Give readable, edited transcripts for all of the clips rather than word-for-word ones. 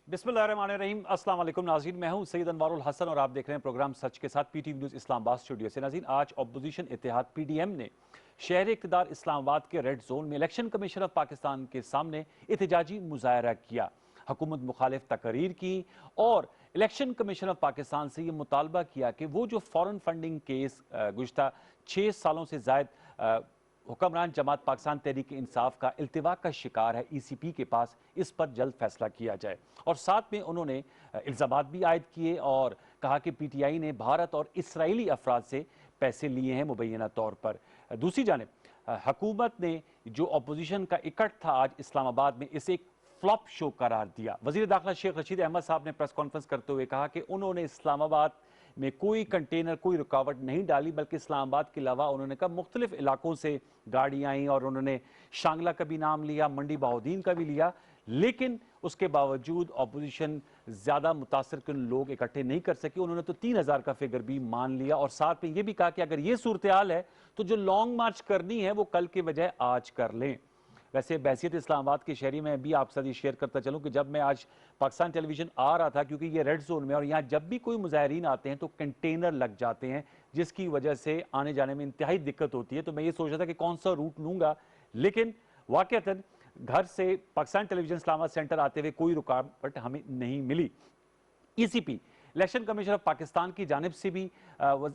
बिस्मिल्लाहिर्रहमानिर्रहीम। अस्सलाम वालेकुम नाज़रीन, मैं हूं सैयद अनवारुल हसन और आप देख रहे हैं प्रोग्राम सच के साथ पीटीवी न्यूज़ इस्लामाबाद स्टूडियो से। नाज़रीन, आज अपोजिशन इत्तेहाद पीडीएम ने शहर इक़्तिदार इस्लामाबाद के रेड जोन में इलेक्शन कमीशन ऑफ पाकिस्तान के सामने एहतजाजी मुजाहरा किया, हुकूमत मुखालिफ तकरीर की और इलेक्शन कमीशन ऑफ पाकिस्तान से ये मुतालबा किया कि वो जो फॉरेन फंडिंग केस गुज़श्ता 6 सालों से ज़ायद हुक्मरान जमात पाकिस्तान तहरीक इंसाफ का इल्तिवा का शिकार है ECP के पास, इस पर जल्द फैसला किया जाए। और साथ में उन्होंने इल्ज़ामात भी आयद किए और कहा कि PTI ने भारत और इसराइली अफराद से पैसे लिए हैं मुबैना तौर पर। दूसरी जानिब हुकूमत ने जो अपोजिशन का इकट्ठ था आज इस्लामाबाद में, इसे एक फ्लॉप शो करार दिया। वज़ीर दाखिला शेख रशीद अहमद साहब ने प्रेस कॉन्फ्रेंस करते हुए कहा कि उन्होंने इस्लामाबाद में कोई कंटेनर, कोई रुकावट नहीं डाली, बल्कि इस्लामाबाद के अलावा उन्होंने कहा मुख्तलिफ इलाकों से गाड़ियाँ आई और उन्होंने शांगला का भी नाम लिया, मंडी बहाउद्दीन का भी लिया, लेकिन उसके बावजूद अपोजिशन ज़्यादा मुतासर कुन लोग इकट्ठे नहीं कर सके। उन्होंने तो 3000 का फिगर भी मान लिया और साथ में ये भी कहा कि अगर ये सूरत हाल है तो जो लॉन्ग मार्च करनी है वो कल के बजाय आज कर लें। वैसे बहसीत इस्लामाबाद के शहरी में भी आपके साथ ये शेयर करता चलूँ कि जब मैं आज पाकिस्तान टेलीविज़न आ रहा था, क्योंकि ये रेड जोन में और यहाँ जब भी कोई मुजाहिरीन आते हैं तो कंटेनर लग जाते हैं, जिसकी वजह से आने जाने में इंतहाई दिक्कत होती है। तो मैं ये सोच रहा था कि कौन सा रूट लूँगा, लेकिन वाकईतन घर से पाकिस्तान टेलीविज़न इस्लामाबाद सेंटर आते हुए कोई रुकावट हमें नहीं मिली। ECP election commission of Pakistan की जानिब से भी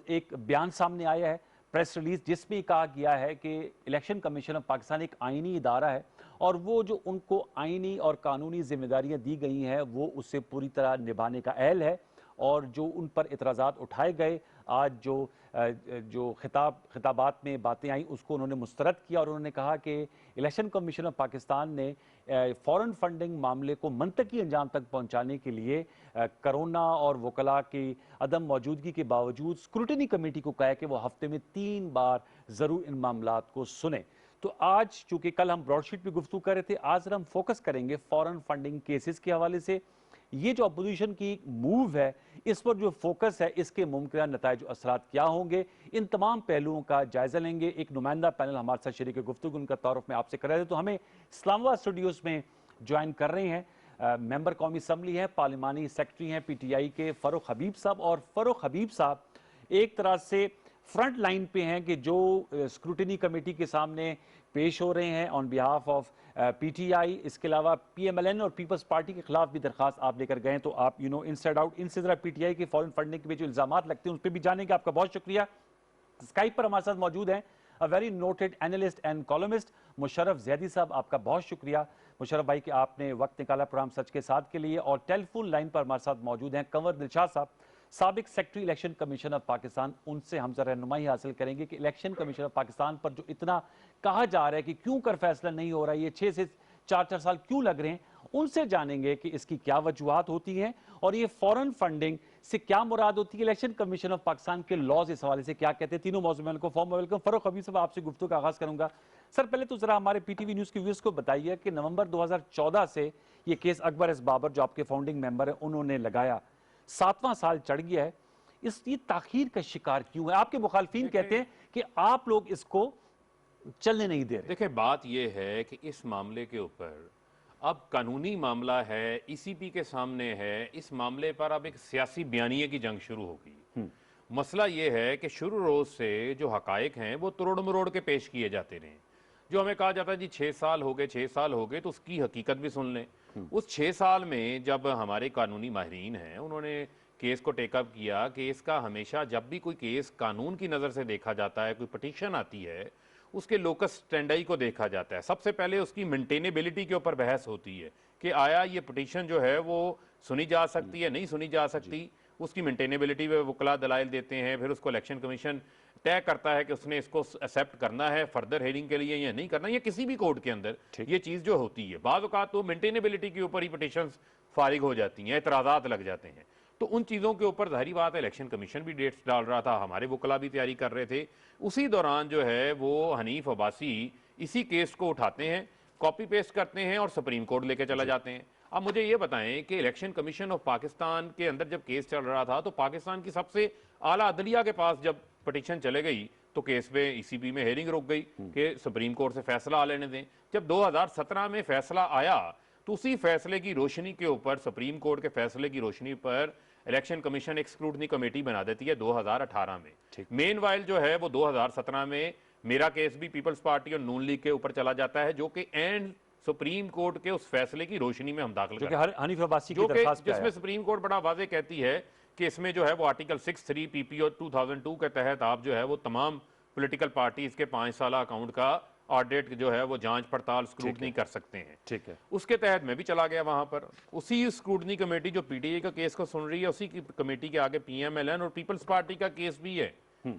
एक बयान सामने आया है, प्रेस रिलीज, जिसमें कहा गया है कि इलेक्शन कमीशन ऑफ पाकिस्तान एक आइनी इदारा है और वो जो उनको आइनी और कानूनी जिम्मेदारियां दी गई हैं वो उससे पूरी तरह निभाने का अहल है। और जो उन पर इतराज़ात उठाए गए, आज जो खिताबात में बातें आई उसको उन्होंने मुस्तरद किया और उन्होंने कहा कि इलेक्शन कमीशन ऑफ पाकिस्तान ने फॉरेन फंडिंग मामले को मंतकी अंजाम तक पहुंचाने के लिए कोरोना और वकला की अदम मौजूदगी के बावजूद स्क्रूटनी कमेटी को कहा है कि वो हफ्ते में 3 बार ज़रूर इन मामलात को सुने। तो आज चूंकि कल हम ब्रॉडशीट पर गुफ्तगू कर रहे थे, आज हम फोकस करेंगे फॉरेन फंडिंग केसेस के हवाले से। ये जो अपोजिशन की मूव है, इस पर जो फोकस है, इसके मुमकिन नताइज असरात क्या होंगे, इन तमाम पहलुओं का जायजा लेंगे। एक नुमाइंदा पैनल हमारे साथ शरीक गुफ्तगू, उनका तारुफ में आपसे कर रहे थे। तो हमें इस्लामाबाद स्टूडियोज में ज्वाइन कर रहे हैं मेंबर कौमी असम्बली हैं, पार्लिमानी सेक्रेटरी हैं PTI के फ़ारूक हबीब साहब। और फ़ारूक हबीब साहब एक तरह से फ्रंट लाइन पे हैं कि जो स्क्रूटनी कमेटी के सामने पेश हो रहे हैं ऑन बिहाफ ऑफ PTI। इसके अलावा PMLN और पीपल्स पार्टी के खिलाफ भी दरखास्त आप लेकर गए, तो आप इनसाइड आउट इनसे जरा PTI के फॉरेन फंडिंग के जो इल्जाम लगते हैं उस पर भी जानेंगे। आपका बहुत शुक्रिया। स्काइप पर हमारे साथ मौजूद हैं a very noted analyst and columnist Musharraf Zaidi साहब। आपका बहुत शुक्रिया मुशर्रफ भाई कि आपने वक्त निकाला प्रोग्राम सच के साथ के लिए। और टेलीफोन लाइन पर हमारे साथ मौजूद हैं कंवर दिलशाद साहब, साबिक secretary election commission of Pakistan. उनसे हम जरा रहनुमाई हासिल करेंगे कि इलेक्शन कमीशन ऑफ पाकिस्तान पर जो इतना कहा जा रहा है कि क्यों कर फैसला नहीं हो रहा है, ये 6 से 4 साल क्यों लग रहे हैं, उनसे जानेंगे कि इसकी क्या वजूहात होती हैं और ये फॉरेन फंडिंग से क्या मुराद होती है, इलेक्शन कमीशन ऑफ पाकिस्तान के लॉज इस हवाले से क्या कहते हैं। तीनों मौजूद को फॉर्म वेलकम। फ़ारूक हबीब साहब, आपसे गुफ्तगू का आगाज करूंगा। सर, पहले तो जरा हमारे PTV न्यूज़ के व्यूअर्स को बताइए कि नवंबर 2014 से ये केस अकबर एस बाबर जो आपके फाउंडिंग मेंबर है उन्होंने लगाया, 7वां साल चढ़ गया है, इसकी ताखीर का शिकार क्यों है? आपके मुखालफिन कहते हैं कि आप लोग इसको चलने नहीं दे रहे। देखिए, बात यह है कि इस मामले के ऊपर अब कानूनी मामला है, ECP के सामने है, इस मामले पर अब एक सियासी बयानिए की जंग शुरू होगी। मसला यह है कि शुरू रोज से जो हकायक हैं वो तोड़ मरोड़ के पेश किए जाते रहे। जो हमें कहा जाता है जी 6 साल हो गए, 6 साल हो गए, तो उसकी हकीकत भी सुन लें। उस 6 साल में जब हमारे कानूनी माहिरीन हैं उन्होंने केस को टेकअप किया, केस का हमेशा जब भी कोई केस कानून की नज़र से देखा जाता है, कोई पटिशन आती है, उसके लोकस स्टैंडाई को देखा जाता है। सबसे पहले उसकी मेंटेनेबिलिटी के ऊपर बहस होती है कि आया ये पटिशन जो है वो सुनी जा सकती है, नहीं सुनी जा सकती। उसकी मेंटेनेबिलिटी पे वकला दलाइल देते हैं, फिर उसको इलेक्शन कमीशन तय करता है कि उसने इसको एक्सेप्ट करना है फर्दर हेयरिंग के लिए या नहीं करना। ये किसी भी कोर्ट के अंदर ये चीज़ जो होती है, बाज़ औक़ात तो मेंटेनेबिलिटी के ऊपर ही पटिशंस फारिग हो जाती हैं, एतराज़ात लग जाते हैं। तो उन चीज़ों के ऊपर जाहिर बात है इलेक्शन कमीशन भी डेट्स डाल रहा था, हमारे वकला भी तैयारी कर रहे थे। उसी दौरान जो है वो हनीफ अब्बासी इसी केस को उठाते हैं, कॉपी पेस्ट करते हैं और सुप्रीम कोर्ट लेके चला जाते हैं। अब मुझे ये बताएं कि इलेक्शन कमीशन ऑफ पाकिस्तान के अंदर जब केस चल रहा था तो पाकिस्तान की सबसे आला अदलिया के पास जब पटिशन चले गई तो केस पे ECP में हेयरिंग रुक गई कि सुप्रीम कोर्ट से फैसला आ लेने दें। जब 2017 में फैसला आया तो उसी फैसले की रोशनी के ऊपर, सुप्रीम कोर्ट के फैसले की रोशनी पर इलेक्शन कमीशन एक स्क्रूटनी कमेटी बना देती है 2018 में। मेन वाइल जो है वो 2017 में मेरा केस भी पीपल्स पार्टी और नून लीग के ऊपर चला जाता है, जो कि एंड सुप्रीम कोर्ट के उस फैसले की रोशनी में हम दाखिल जो करते कि हैं, हनीफ अब्बासी की जो कि दरख्वास्त पे आया। जिसमें सुप्रीम कोर्ट बड़ा वाजे कहती है कि इसमें जो है वो आर्टिकल 63 पीपीओ 2002 के तहत आप जो है वो तमाम पॉलिटिकल पार्टीज के 5 साल अकाउंट का ऑडिट जो है वो जांच पड़ताल स्क्रूटनी कर सकते हैं। ठीक है, उसके तहत मैं भी चला गया वहां पर। उसी स्क्रूटनी कमेटी जो पीटीआई का केस को सुन रही है, उसी की कमेटी के आगे पीएमएलएन और पीपल्स पार्टी का केस भी है।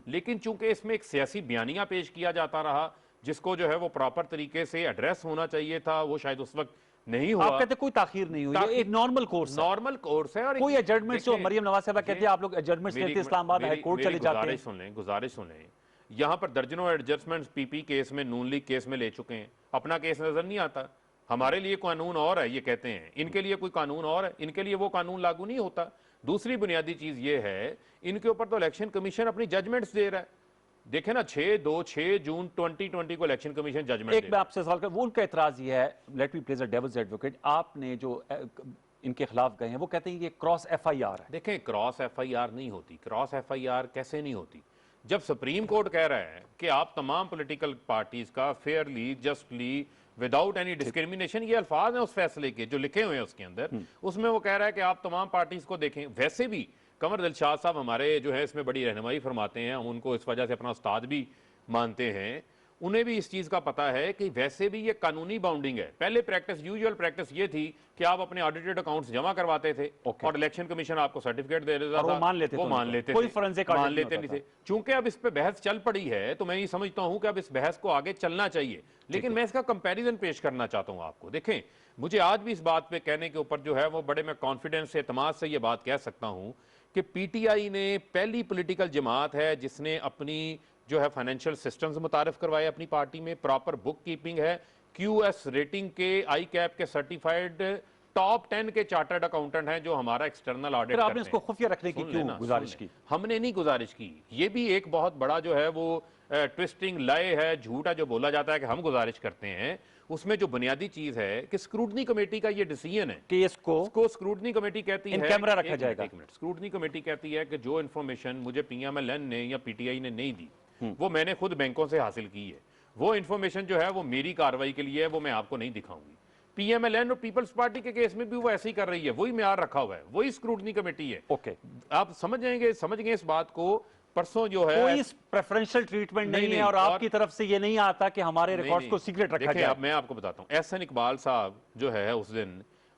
लेकिन चूंकि इसमें एक सियासी बयानिया पेश किया जाता रहा, जिसको जो है वो प्रॉपर तरीके से एड्रेस होना चाहिए था, वो शायद उस वक्त नहीं हुआ। आप कहते कोई ताखीर नहीं हुई, ये एक नॉर्मल कोर्स है, नॉर्मल कोर्स है। और कोई एडजमेंट जो मरियम नवाज साहब कहते हैं आप लोग एडजमेंट मेरी- लेते हैं, इस्लामाबाद हाई कोर्ट चले जाते हैं। गुजारिश सुन लें, यहाँ पर दर्जनों एडजस्टमेंट्स पीपी केस में, नून लीग केस में ले चुके हैं, अपना केस नजर नहीं आता। हमारे लिए कानून और है ये कहते हैं, इनके लिए कोई कानून और है, इनके लिए वो कानून लागू नहीं होता। दूसरी बुनियादी चीज ये है, इनके ऊपर तो इलेक्शन कमीशन अपनी जजमेंट्स दे रहा है। देखे ना, 6 जून 2020 को इलेक्शन कमीशन जजमेंट एक मैं आपसे सवाल कर, वो उनका एतराज ये है, let me plays a devil's advocate, आपने जो इनके खिलाफ गए हैं वो कहते हैं ये क्रॉस एफआईआर है। देखें, क्रॉस एफआईआर नहीं होती। क्रॉस एफआईआर कैसे नहीं होती? जब सुप्रीम कोर्ट कह रहा है कि आप तमाम पॉलिटिकल पार्टीज का Fairlie, justly, without any discrimination, ये अल्फाज हैं उस फैसले के जो लिखे हुए हैं उसके अंदर, उसमें वो कह रहा है कि आप तमाम पार्टीज को देखें। वैसे भी कमर दिलशाद साहब हमारे जो है इसमें बड़ी रहनुमाई फरमाते हैं, हम उनको इस वजह से अपना उस्ताद भी मानते हैं। उन्हें भी इस चीज का पता है कि वैसे भी ये कानूनी बाउंडिंग है। पहले प्रैक्टिस, यूजुअल प्रैक्टिस ये थी कि आप अपने ऑडिटेड अकाउंट्स जमा करवाते थे और इलेक्शन कमीशन आपको सर्टिफिकेट दे देता था, वो मान लेते थे, कोई फोरेंसिक ऑडिट मान लेते नहीं थे। चूंकि अब इस पे बहस चल पड़ी है, तो मैं ये समझता हूं कि अब इस बहस को आगे चलना चाहिए। लेकिन मैं इसका कंपैरिजन पेश करना चाहता हूं आपको। देखें, मुझे आज भी इस बात पे कहने के ऊपर जो है वो बड़े मैं कॉन्फिडेंस से, एतमाद से ये बात कह सकता हूं कि पीटीआई ने पहली पॉलिटिकल जमात है जिसने अपनी जो है फाइनेंशियल सिस्टम्स मुतारिफ करवाए अपनी पार्टी में, प्रॉपर बुक कीपिंग है, क्यूएस रेटिंग के, आई कैप के सर्टिफाइड टॉप 10 के चार्टर्ड अकाउंटेंट हैं जो हमारा एक्सटर्नल ऑडिट करते हैं। आपने इसको खुफिया रखने की क्यों गुजारिश की? हमने नहीं गुजारिश की, ये भी एक बहुत बड़ा जो है वो ट्विस्टिंग लय है, झूठ है जो बोला जाता है कि हम गुजारिश करते हैं। उसमें जो बुनियादी चीज है कि स्क्रूटनी कमेटी का ये डिसीजन है कि इसको स्क्रूटनी कमेटी कहती है कैमरा रखा जाएगा। स्क्रूटनी कमेटी कहती है कि जो इंफॉर्मेशन मुझे पीएमएलएन ने या पीटीआई ने नहीं दी, वो मैंने खुद बैंकों से हासिल की है। वो इंफॉर्मेशन जो है वो मेरी कार्रवाई के लिए है, वो मैं आपको नहीं दिखाऊंगी। पीएमएलएन और पीपल्स पार्टी के केस में भी वो ऐसे ही कर रही है, वही म्यार रखा हुआ है, वही स्क्रूटनी कमेटी है। ओके, आप समझ गए इस बात को। परसों जो है कोई प्रेफरेंशियल ट्रीटमेंट नहीं है और आपकी तरफ से ये नहीं आता कि हमारे रिकॉर्ड्स को सीक्रेट रखा जाए। अब मैं आपको बताता हूं, एहसन इकबाल साहब जो है उस दिन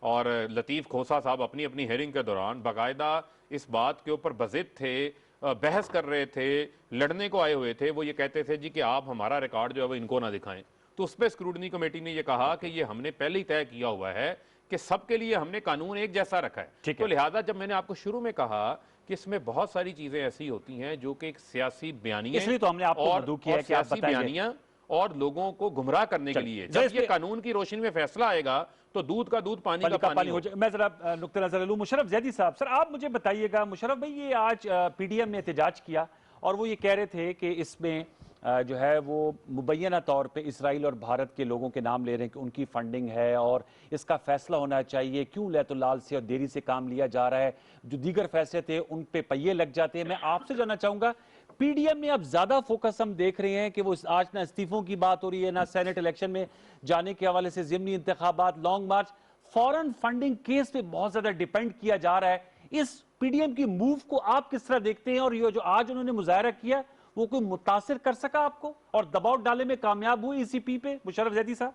और लतीफ खोसा साहब अपनी अपनी हेयरिंग के दौरान बाकायदा इस बात के ऊपर बजिद थे, बहस कर रहे थे, लड़ने को आए हुए थे। वो ये कहते थे जी कि आप हमारा रिकॉर्ड जो है वो इनको ना दिखाएं। तो उस पर स्क्रूटनी कमेटी ने ये कहा कि ये हमने पहले ही तय किया हुआ है कि सबके लिए हमने कानून एक जैसा रखा है। तो लिहाजा जब मैंने आपको शुरू में कहा कि इसमें बहुत सारी चीजें ऐसी होती हैं जो कि एक सियासी बयानिया, इसलिए तो हमने आपको मदऊ किया है कि आप बताइए, बयानिया और लोगों को गुमराह करने के लिए। जब ये कानून की रोशनी में फैसला आएगा तो दूध का दूध, पानी का पानी हो जाए। मैं जरा नुक्ते नजर लूं मुशर्रफ जैदी साहब। सर आप मुझे बताइएगा, मुशर्रफ भाई ये आज पीडीएम ने एहतजाज किया और वो ये कह रहे थे कि इसमें जो है वो मुबैना तौर पे इसराइल और भारत के लोगों के नाम ले रहे हैं कि उनकी फंडिंग है और इसका फैसला होना चाहिए, क्यों लैतुल्लाल से और देरी से काम लिया जा रहा है, जो दीगर फैसले थे उन पे पहिए लग जाते हैं। मैं आपसे जानना चाहूंगा, पीडीएम में अब ज्यादा फोकस हम देख रहे हैं कि वो आज ना इस्तीफों की बात हो रही है, ना सेनेट इलेक्शन में जाने के हवाले से, ज़िमनी इंतखाबात, लॉन्ग मार्च, फॉरेन फंडिंग केस पे बहुत ज्यादा डिपेंड किया जा रहा है। इस पीडीएम की मूव को आप किस तरह देखते हैं और ये जो आज उन्होंने मुजाहरा किया वो कोई मुतासिर कर सका आपको और दबाव डालने में कामयाब हुई ईसीपी पे? मुशर्रफ जैदी साहब।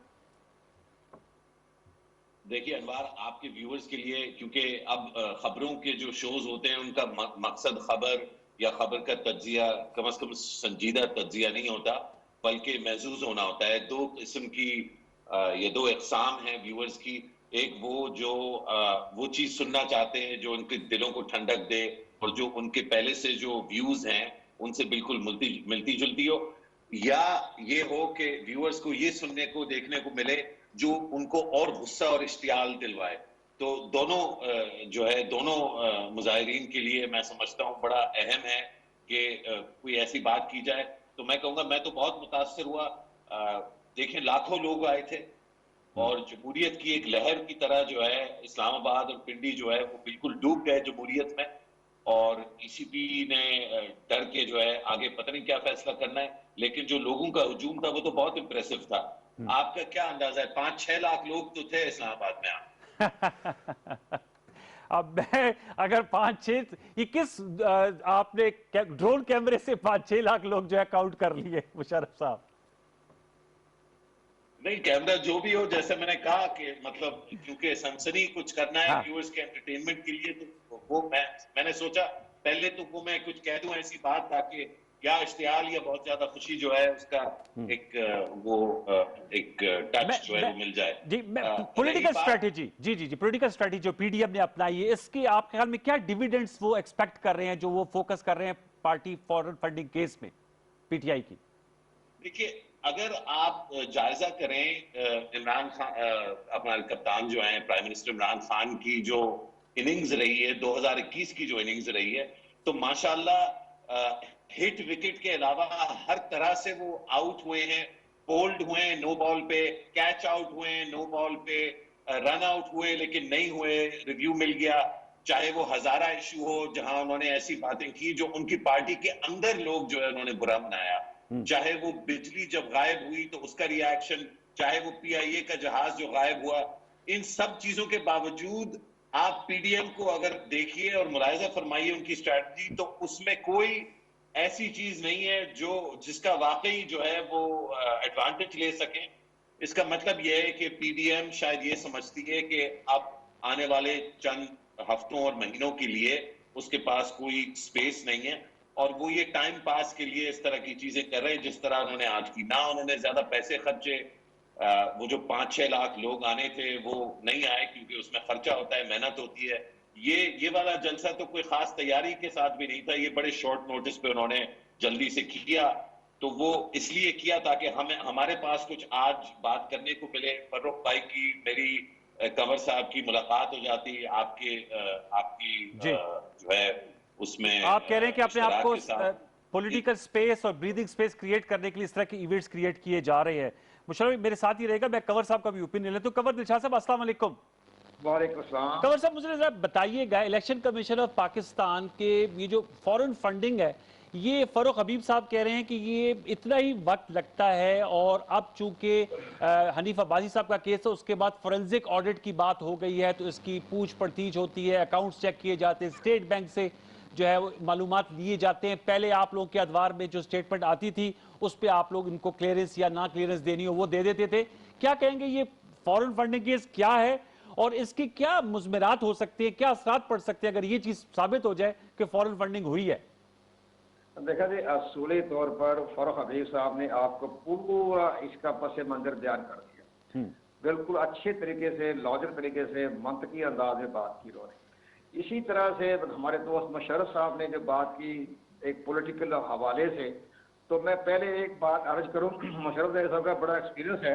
देखिए अनवार, आपके व्यूअर्स के लिए, क्योंकि अब खबरों के जो शोज होते हैं उनका मकसद खबर या खबर का तज्जिया कम से कम संजीदा तज्जिया नहीं होता बल्कि महसूस होना होता है। दो किस्म की ये दो इकसाम हैं व्यूअर्स की। एक वो जो वो चीज सुनना चाहते हैं जो उनके दिलों को ठंडक दे और जो उनके पहले से जो व्यूज हैं उनसे बिल्कुल मिलती जुलती हो, या ये हो कि व्यूअर्स को ये सुनने को देखने को मिले जो उनको और गुस्सा और इश्तियाल दिलवाए। तो दोनों जो है दोनों मुजाहिरीन के लिए मैं समझता हूँ बड़ा अहम है कि कोई ऐसी बात की जाए। तो मैं कहूँगा, मैं तो बहुत मुतासिर हुआ। देखें, लाखों लोग आए थे और जमहूरियत की एक लहर की तरह जो है इस्लामाबाद और पिंडी जो है वो बिल्कुल डूब गए जमहूरियत में। और ईसीपी ने डर के जो है आगे पता नहीं क्या फैसला करना है, लेकिन जो लोगों का हुजूम था वो तो बहुत इंप्रेसिव था। आपका क्या अंदाजा है? 5-6 लाख लोग तो थे इस्लामाबाद में। अब मैं अगर 5-6 ये किस आपने ड्रोन कैमरे से 5-6 लाख लोग जो है काउंट कर लिए मुशर्रफ साहब? नहीं, कैमरा जो भी हो, जैसे मैंने कहा कि मतलब क्योंकि सनसनी कुछ करना है हाँ। व्यूअर्स के एंटरटेनमेंट के लिए, तो वो मैंने सोचा पहले तो वो मैं कुछ कह दूं ऐसी बात ताकि या इश्तियाल या बहुत ज्यादा खुशी जो है उसका एक एक टच जो है वो मिल जाए। जी, मैं रही पॉलिटिकल बात, स्ट्रेटेजी, जी पॉलिटिकल स्ट्रेटेजी जो पीडीएम ने अपनाई है, इसके आपके ख्याल में क्या डिविडेंड्स वो एक्सपेक्ट कर रहे हैं, जो वो फोकस कर रहे हैं पार्टी फॉरेन फंडिंग केस में पीटीआई की? देखिए अगर आप जायजा करें इमरान खान अपना कप्तान जो है प्राइम मिनिस्टर इमरान खान की जो इनिंग्स रही है 2021 की जो इनिंग्स रही है, तो माशाल्लाह हिट विकेट के अलावा हर तरह से वो आउट हुए हैं, बोल्ड हुए हैं नो बॉल पे, कैच आउट हुए हैं नो बॉल पे, रन आउट हुए लेकिन नहीं हुए, रिव्यू मिल गया। चाहे वो हजारा इशू हो जहां उन्होंने ऐसी बातें की जो उनकी पार्टी के अंदर लोग जो है उन्होंने बुरा मनाया, चाहे वो बिजली जब गायब हुई तो उसका रिएक्शन, चाहे वो पीआईए का जहाज जो गायब हुआ, इन सब चीजों के बावजूद आप पीडीएम को अगर देखिए और मुलाहिजा फरमाइए उनकी स्ट्रैटेजी, तो उसमें कोई ऐसी चीज नहीं है जो जिसका वाकई जो है वो एडवांटेज ले सके। इसका मतलब यह है कि पीडीएम शायद ये समझती है कि अब आने वाले चंद हफ्तों और महीनों के लिए उसके पास कोई स्पेस नहीं है और वो ये टाइम पास के लिए इस तरह की चीजें कर रहे हैं जिस तरह उन्होंने आज की। ना उन्होंने ज्यादा पैसे खर्चे, वो जो 5-6 लाख लोग आने थे वो नहीं आए क्योंकि उसमें खर्चा होता है, मेहनत होती है। ये वाला जलसा तो कोई खास तैयारी के साथ भी नहीं था, ये बड़े शॉर्ट नोटिस पे उन्होंने जल्दी से किया। तो वो इसलिए किया ताकि हमें हमारे पास कुछ आज बात करने को मिले। फर्रुख भाई की मेरी कंवर साहब की मुलाकात हो जाती, आपकी जी, जो है उसमें आप कह रहे हैं कि अपने आप इश्तराक को के साथ पॉलिटिकल स्पेस और ब्रीदिंग स्पेस क्रिएट करने के लिए इस तरह के इवेंट्स क्रिएट किए जा रहे हैं। मुशर्रफ मेरे साथ ही रहेगा, मैं कंवर साहब का भी ओपिनियन ले। तो कंवर दिलशाद साहब अस्सलाम वालेकुम। वालेकुम सलाम। कंवर साहब मुझे जरा बताइएगा, इलेक्शन कमीशन ऑफ पाकिस्तान के ये जो फॉरेन फंडिंग है, ये फरूख हबीब साहब कह रहे हैं कि ये इतना ही वक्त लगता है और अब चूंकि हनीफ अब्बासी साहब का केस है उसके बाद फोरेंसिक ऑडिट की बात हो गई है तो इसकी पूछ परतीच होती है, अकाउंट्स चेक किए जाते हैं, स्टेट बैंक से जो है वो मालूमात लिए जाते हैं। पहले आप लोगों के अदवार में जो स्टेटमेंट आती थी उस पर आप लोग इनको क्लियरेंस या ना क्लियरेंस देनी हो वो दे देते थे। क्या कहेंगे, ये फॉरेन फंडिंग केस क्या है और इसकी क्या मुज़मरात हो सकती है, क्या असरात पड़ सकते हैं अगर ये चीज साबित हो जाए कि फॉरेन फंडिंग हुई है? देखा जी, असूली तौर पर फरूख हबीब साहब ने आपको पूरा इसका पस मंजर बयान कर दिया। बिल्कुल अच्छे तरीके से, लॉजिक तरीके से, मंतकी अंदाज में बात की उन्होंने। इसी तरह से हमारे दोस्त मुशर्रफ साहब ने जो बात की एक पॉलिटिकल हवाले से, तो मैं पहले एक बात अर्ज करूं, मुशर्रफ साहब का बड़ा एक्सपीरियंस है,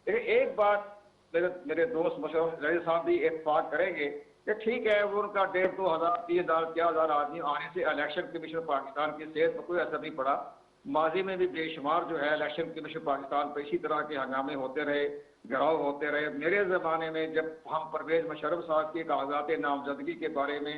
लेकिन एक बात मेरे दोस्त मुशर्रफ साहब भी इत्तेफाक करेंगे कि ठीक है वो उनका 1,500, 2,000, 3,000, 4,000 आदमी आने से इलेक्शन कमीशन पाकिस्तान की सेहत पर कोई असर नहीं पड़ा। माजी में भी बेशुमार जो है इलेक्शन कमीशन पाकिस्तान पर इसी तरह के हंगामे होते रहे, गिराव होते रहे। मेरे ज़माने में जब हम परवेज मुशर्रफ साहब के कागजात नामजदगी के बारे में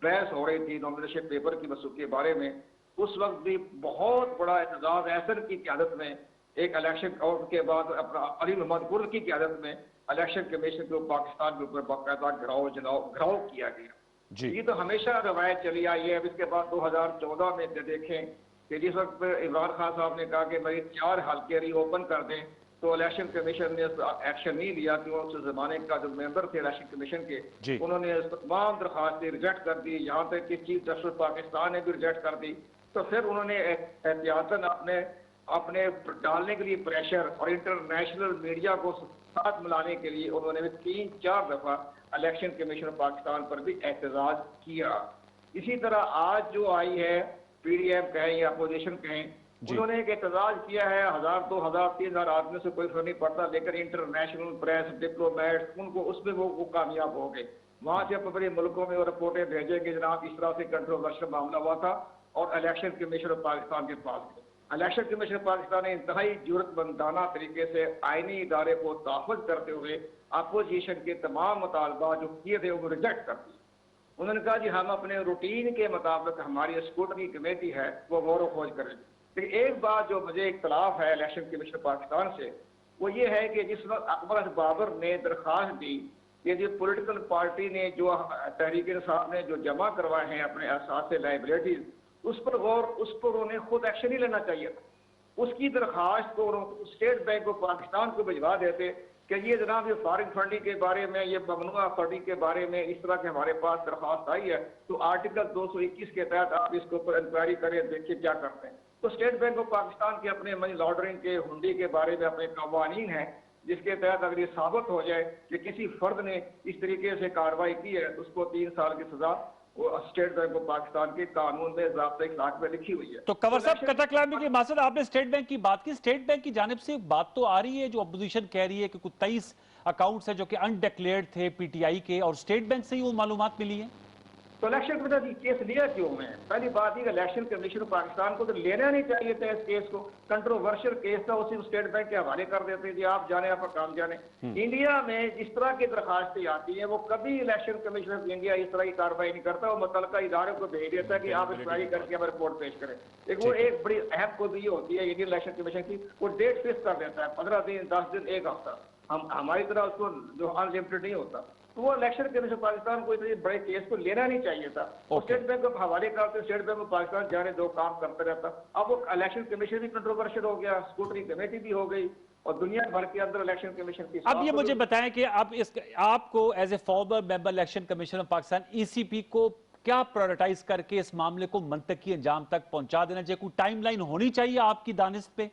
बहस हो रही थी, नॉमिनेशन पेपर की वसूख के बारे में, उस वक्त भी बहुत बड़ा एतजाज एहसन की क़यादत में एक इलेक्शन और के बाद अपना अली मोहम्मद गुल की क़यादत में इलेक्शन कमीशन को पाकिस्तान के ऊपर बाकायदा घिराव किया गया। ये तो हमेशा रवायत चली आई है। अब इसके बाद 2014 में देखें कि जिस वक्त इमरान खान साहब ने कहा कि भाई 4 हल्के रीओपन कर दें, तो इलेक्शन कमीशन ने एक्शन नहीं लिया कि उस जमाने का जो मेंबर थे इलेक्शन कमीशन के, उन्होंने तमाम दरखास्तें रिजेक्ट कर दी, यहाँ तक कि चीफ जस्टिस पाकिस्तान ने भी रिजेक्ट कर दी। तो फिर उन्होंने एहतियातन अपने डालने के लिए प्रेशर और इंटरनेशनल मीडिया को साथ मिलाने के लिए उन्होंने भी 3-4 दफा इलेक्शन कमीशन ऑफ पाकिस्तान पर भी एहतजाज किया। इसी तरह आज जो आई है पीडीएम कहें या अपोजिशन कहें, उन्होंने एक एहतजाज किया है, 1,000, 2,000, 3,000 आदमियों से कोई फर्क नहीं पड़ता, लेकिन इंटरनेशनल प्रेस, डिप्लोमेट्स, उनको उसमें वो कामयाब हो गए। वहां से अपने मुल्कों में वो रिपोर्टें भेजेंगे जनाब इस तरह से कंट्रोवर्शियल मामला हुआ था और इलेक्शन कमीशन ऑफ पाकिस्तान के पास गए। इलेक्शन कमीशन पाकिस्तान ने इंतहाई जरूरतमंदाना तरीके से आईनी इदारे को तहफ़्फ़ुज़ करते हुए अपोजिशन के तमाम मुतालबा जो किए थे वो रिजेक्ट कर दिए। उन्होंने कहा जी हम अपने रूटीन के मुताबिक हमारी स्क्रूटनी कमेटी है वो गौर खोज करेगी। लेकिन एक बात जो मुझे इख्तलाफ है इलेक्शन कमीशन पाकिस्तान से, वो ये है कि जिस वक्त अकबर बाबर ने दरख्वास्त दी कि जो पॉलिटिकल पार्टी ने जो तहरीक इंसाफ ने जो जमा करवाए हैं अपने असासे लाइबिलिटीज, उस पर गौर, उस पर उन्हें खुद एक्शन ही लेना चाहिए था। उसकी दरख्वास्त को स्टेट बैंक ऑफ पाकिस्तान को भिजवा देते कि ये जनाब ये फॉरेन फंडिंग के बारे में, ये ममनुआ फंडिंग के बारे में इस तरह के हमारे पास दरख्वास्त आई है, तो आर्टिकल 221 के तहत आप इसके ऊपर इंक्वायरी करें, देखिए क्या करते हैं। तो स्टेट बैंक ऑफ पाकिस्तान के अपने मनी लॉन्ड्रिंग के हुंडी के बारे में अपने कवानीन हैं, जिसके तहत अगर ये साबित हो जाए कि किसी फर्द ने इस तरीके से कार्रवाई की है तो उसको 3 साल की सजा वो स्टेट बैंक ऑफ पाकिस्तान के कानून में ज़ाब्ता इखलाक में लिखी हुई है। तो कंवर साहब कथा कलामी के मासद आपने स्टेट बैंक की बात की, स्टेट बैंक की जानिब से बात तो आ रही है जो अपोजिशन कह रही है कि कुछ 23 अकाउंट्स है जो कि अनडिक्लेयर्ड थे पीटीआई के और स्टेट बैंक से ही वो मालूमात मिली है। तो इलेक्शन कमीशन केस लिया क्यों है? पहली बात ये इलेक्शन कमीशन पाकिस्तान को तो लेना नहीं चाहिए था इस केस को, कंट्रोवर्शियल केस था, उसी स्टेट बैंक के हवाले कर देते जी आप जाने, आपका काम जाने। इंडिया में जिस तरह की दरखास्तें आती हैं वो कभी इलेक्शन कमीशन ऑफ इंडिया इस तरह की कार्रवाई नहीं करता, वो मुतल्लिका इदारे को भेज देता है कि आप इंक्वायरी करके हमें रिपोर्ट पेश करें। एक वो एक बड़ी अहम खुद ये होती है इंडियन इलेक्शन कमीशन की, वो डेट फिक्स कर देता है 15 दिन, 10 दिन, एक हफ्ता। हम हमारी तरह उसको जो अनलिमिटेड नहीं होता, तो वो इलेक्शन कमीशन पाकिस्तान को इतने बड़े केस को लेना नहीं चाहिए था। स्टेट बैंक ऑफ हवाले करते, स्टेट बैंक ऑफ पाकिस्तान जाने दो, काम करते रहता। अब वो इलेक्शन कमीशन भी कंट्रोवर्शियल हो गया, स्क्रूटनी कमेटी भी हो गई और दुनिया भर के अंदर इलेक्शन कमीशन की। अब ये मुझे बताएं कि अब इस आपको as a former member election commission of Pakistan ECP को क्या प्रायोरिटाइज करके इस मामले को मंतकी अंजाम तक पहुंचा देना चाहिए? कोई टाइमलाइन होनी चाहिए आपकी दानिश पे?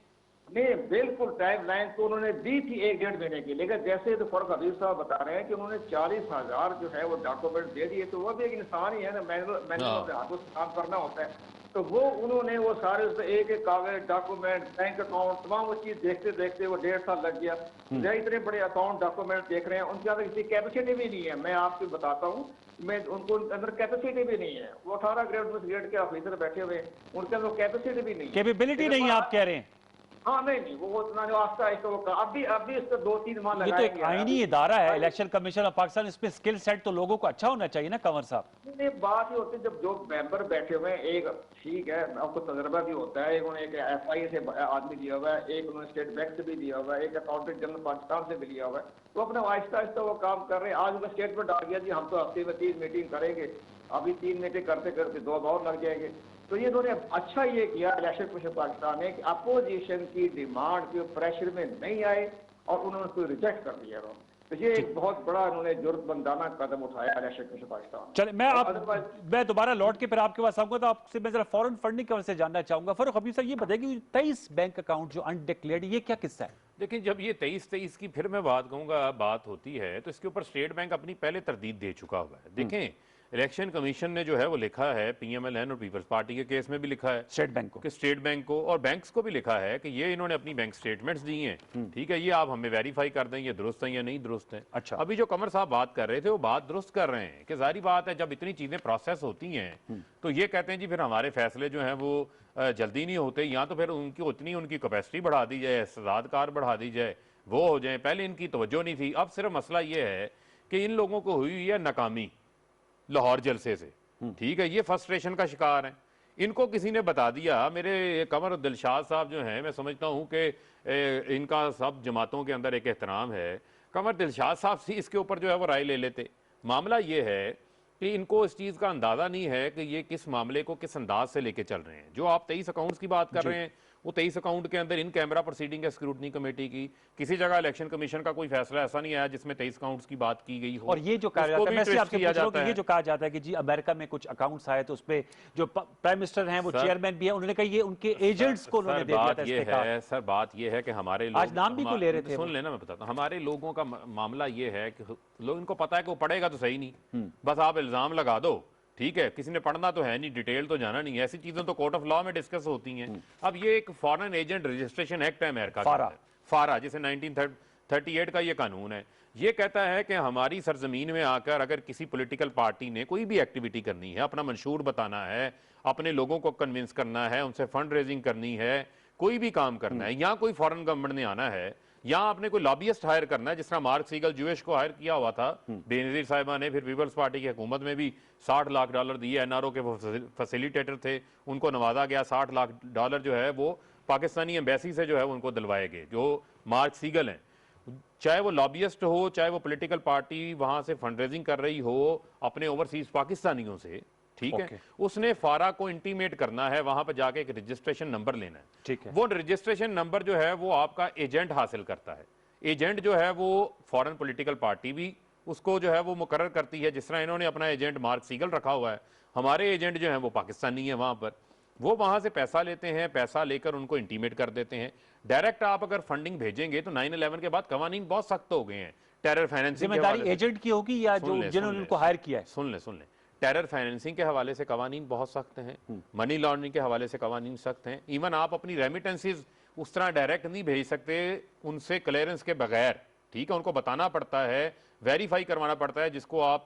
नहीं, बिल्कुल टाइम लाइन तो उन्होंने दी थी 1-1.5 महीने की, लेकिन जैसे तो फर्क हबीब साहब बता रहे हैं कि उन्होंने 40,000 जो है वो डॉक्यूमेंट दे दिए, तो वो भी एक इंसान ही है ना, मैनुअल से हाथों से काम करना होता है। तो वो उन्होंने वो सारे उस एक एक कागज, डॉक्यूमेंट, बैंक अकाउंट, तमाम वो चीज देखते देखते वो 1.5 साल लग गया। जो इतने बड़े अकाउंट डॉक्यूमेंट देख रहे हैं, उनके अंदर किसी कैपेसिटी भी नहीं है। मैं आपको बताता हूँ, मैं उनको अंदर कैपेसिटी भी नहीं है। वो 18 ग्रेड के ऑफिसर बैठे हुए, उनके अंदर कैपेसिटी भी नहीं है, कैपेबिलिटी नहीं है आप कह रहे हैं? हाँ नहीं, वो उतना जो आस्था है वो अभी इसको 2-3 माह ये तो एक आईनी इदारा है इलेक्शन कमीशन ऑफ पाकिस्तान, इस पे स्किल सेट तो लोगों को अच्छा होना चाहिए ना कंवर साहब। नहीं, बात ये होती है जब जो मेंबर बैठे हुए हैं, एक ठीक है आपको तजर्बा भी होता है, उन्होंने एक FI से आदमी दिया हुआ है, एक उन्होंने स्टेट बैंक से भी दिया हुआ है, एक अकाउंटेंट जनरल पाकिस्तान से भी लिया हुआ है, तो अपना आहिस्ता आहिस्ता वो काम कर रहे हैं। आज उनका स्टेटमेंट आ गया जी हम तो हफ्ते में 3 मीटिंग करेंगे, अभी 3 मीटिंग करते करते 2 और लग जाएंगे। तो ये इन्होंने अच्छा ये किया इलेक्शन कमीशन पाकिस्तान ने कि अपोजिशन की डिमांड के प्रेशर में नहीं आए और उन्होंने उसको रिजेक्ट कर दिया। तो ये एक बहुत बड़ा उन्होंने जरूरतमंदाना कदम उठाया इलेक्शन कमीशन पाकिस्तान। चले मैं दोबारा लौट के फिर आपके पास आऊंगा, तो आपसे मैं जरा फॉरेन फंडिंग की वजह से जानना चाहूंगा। फरूख हबीब साहब ये बताइए 23 बैंक अकाउंट जो अनडिक्लेयर्ड, ये क्या किस्सा है? लेकिन जब ये 23 की फिर मैं बात कहूंगा बात होती है तो इसके ऊपर स्टेट बैंक अपनी पहले तरदीद दे चुका हुआ है। देखें इलेक्शन कमीशन ने जो है वो लिखा है PMLN और पीपल्स पार्टी के केस में भी लिखा है स्टेट बैंक को, कि स्टेट बैंक को और बैंक्स को भी लिखा है कि ये इन्होंने अपनी बैंक स्टेटमेंट्स दी हैं, ठीक है, ये आप हमें वेरीफाई कर दें ये दुरुस्त है या नहीं दुरुस्त है। अच्छा, अभी जो कमर साहब बात कर रहे थे वो बात दुरुस्त कर रहे हैं कि जाहिर बात है जब इतनी चीजें प्रोसेस होती हैं तो ये कहते हैं जी फिर हमारे फैसले जो हैं वो जल्दी नहीं होते, या तो फिर उनकी कैपेसिटी बढ़ा दी जाए, सदादकार बढ़ा दी जाए, वो हो जाए। पहले इनकी तवज्जो नहीं थी। अब सिर्फ मसला ये है कि इन लोगों को हुई है नाकामी लाहौर जलसे से, ठीक है, ये फ्रस्ट्रेशन का शिकार है। इनको किसी ने बता दिया, मेरे कमर दिलशाद साहब जो हैं, मैं समझता हूं कि इनका सब जमातों के अंदर एक एहतराम है, कमर दिलशाद साहब से इसके ऊपर जो है वो राय ले लेते। मामला ये है कि इनको इस चीज़ का अंदाज़ा नहीं है कि ये किस मामले को किस अंदाज से लेके चल रहे हैं। जो आप 23 अकाउंट्स की बात कर रहे हैं वो 23 अकाउंट के अंदर इन कैमरा प्रोसीडिंग है स्क्रूटनी कमेटी की, किसी जगह इलेक्शन कमीशन का कोई फैसला ऐसा नहीं आया जिसमें 23 अकाउंट्स की बात की गई हो। और ये जो कहा जाता है, मैं आपसे पूछ रहा हूं कि ये जो कहा जाता है कि जी अमेरिका में कुछ अकाउंट्स आए तो उसपे जो प्राइम मिनिस्टर हैं वो चेयरमैन भी है, उन्होंने कहा ये उनके एजेंट्स को उन्होंने दे दिया था इस्तेकार। सर बात ये है कि हमारे लोग आज नाम भी को ले रहे थे, सुन लेना मैं बताता हूं, हमारे लोगों का मामला ये है कि लोग इनको पता है कि वो पढ़ेगा तो सही नहीं, बस आप इल्जाम लगा दो, ठीक है, किसी ने पढ़ना तो है नहीं, डिटेल तो जाना नहीं है, ऐसी चीजें तो कोर्ट ऑफ लॉ में डिस्कस होती हैं। अब ये एक फॉरेन एजेंट रजिस्ट्रेशन एक्ट है अमेरिका का, फारा, जिसे 1938 का ये कानून है। ये कहता है कि हमारी सरजमीन में आकर अगर किसी पॉलिटिकल पार्टी ने कोई भी एक्टिविटी करनी है, अपना मंशूर बताना है, अपने लोगों को कन्विंस करना है, उनसे फंड रेजिंग करनी है, कोई भी काम करना है, यहाँ कोई फॉरेन गवर्नमेंट ने आना है, यहाँ आपने कोई लॉबियस्ट हायर करना है, जिस तरह मार्क सीगल जूश को हायर किया हुआ था बेनजीर साहिबा ने, फिर पीपल्स पार्टी की हुकूमत में भी $60 लाख दिए। एनआरओ के वो फैसिलिटेटर थे, उनको नवाजा गया। $60 लाख जो है वो पाकिस्तानी एम्बेसी से जो है उनको दिलवाए गए, जो मार्क सीगल हैं। चाहे वो लॉबियस्ट हो, चाहे वो पॉलिटिकल पार्टी वहां से फंड रेजिंग कर रही हो अपने ओवरसीज पाकिस्तानियों से, ठीक है, उसने फारा को इंटीमेट करना है, वहां पर जाके एक रजिस्ट्रेशन नंबर लेना है, ठीक है। वो रजिस्ट्रेशन नंबर जो है वो आपका एजेंट हासिल करता है। एजेंट जो है वो फॉरेन पॉलिटिकल पार्टी भी उसको जो है वो मुकर्रर करती है। जिस तरह इन्होंने अपना एजेंट मार्क सीगल रखा हुआ है, हमारे एजेंट जो है वो पाकिस्तानी है, वहां पर वो वहां से पैसा लेते हैं, पैसा लेकर उनको इंटीमेट कर देते हैं। डायरेक्ट आप अगर फंडिंग भेजेंगे तो 9/11 के बाद कवानीन बहुत सख्त हो गए हैं। टेरर फाइनेंसिंग जिम्मेदारी एजेंट की होगी या जो जिन्होंने उनको हायर किया है? सुन ले, टेरर फाइनेंसिंग के हवाले से कवानीन बहुत सख्त हैं, मनी लॉन्ड्रिंग के हवाले से कवानीन सख्त हैं। इवन आप अपनी रेमिटेंसेज उस तरह डायरेक्ट नहीं भेज सकते उनसे क्लियरेंस के बगैर, ठीक है, उनको बताना पड़ता है, वेरीफाई करवाना पड़ता है जिसको आप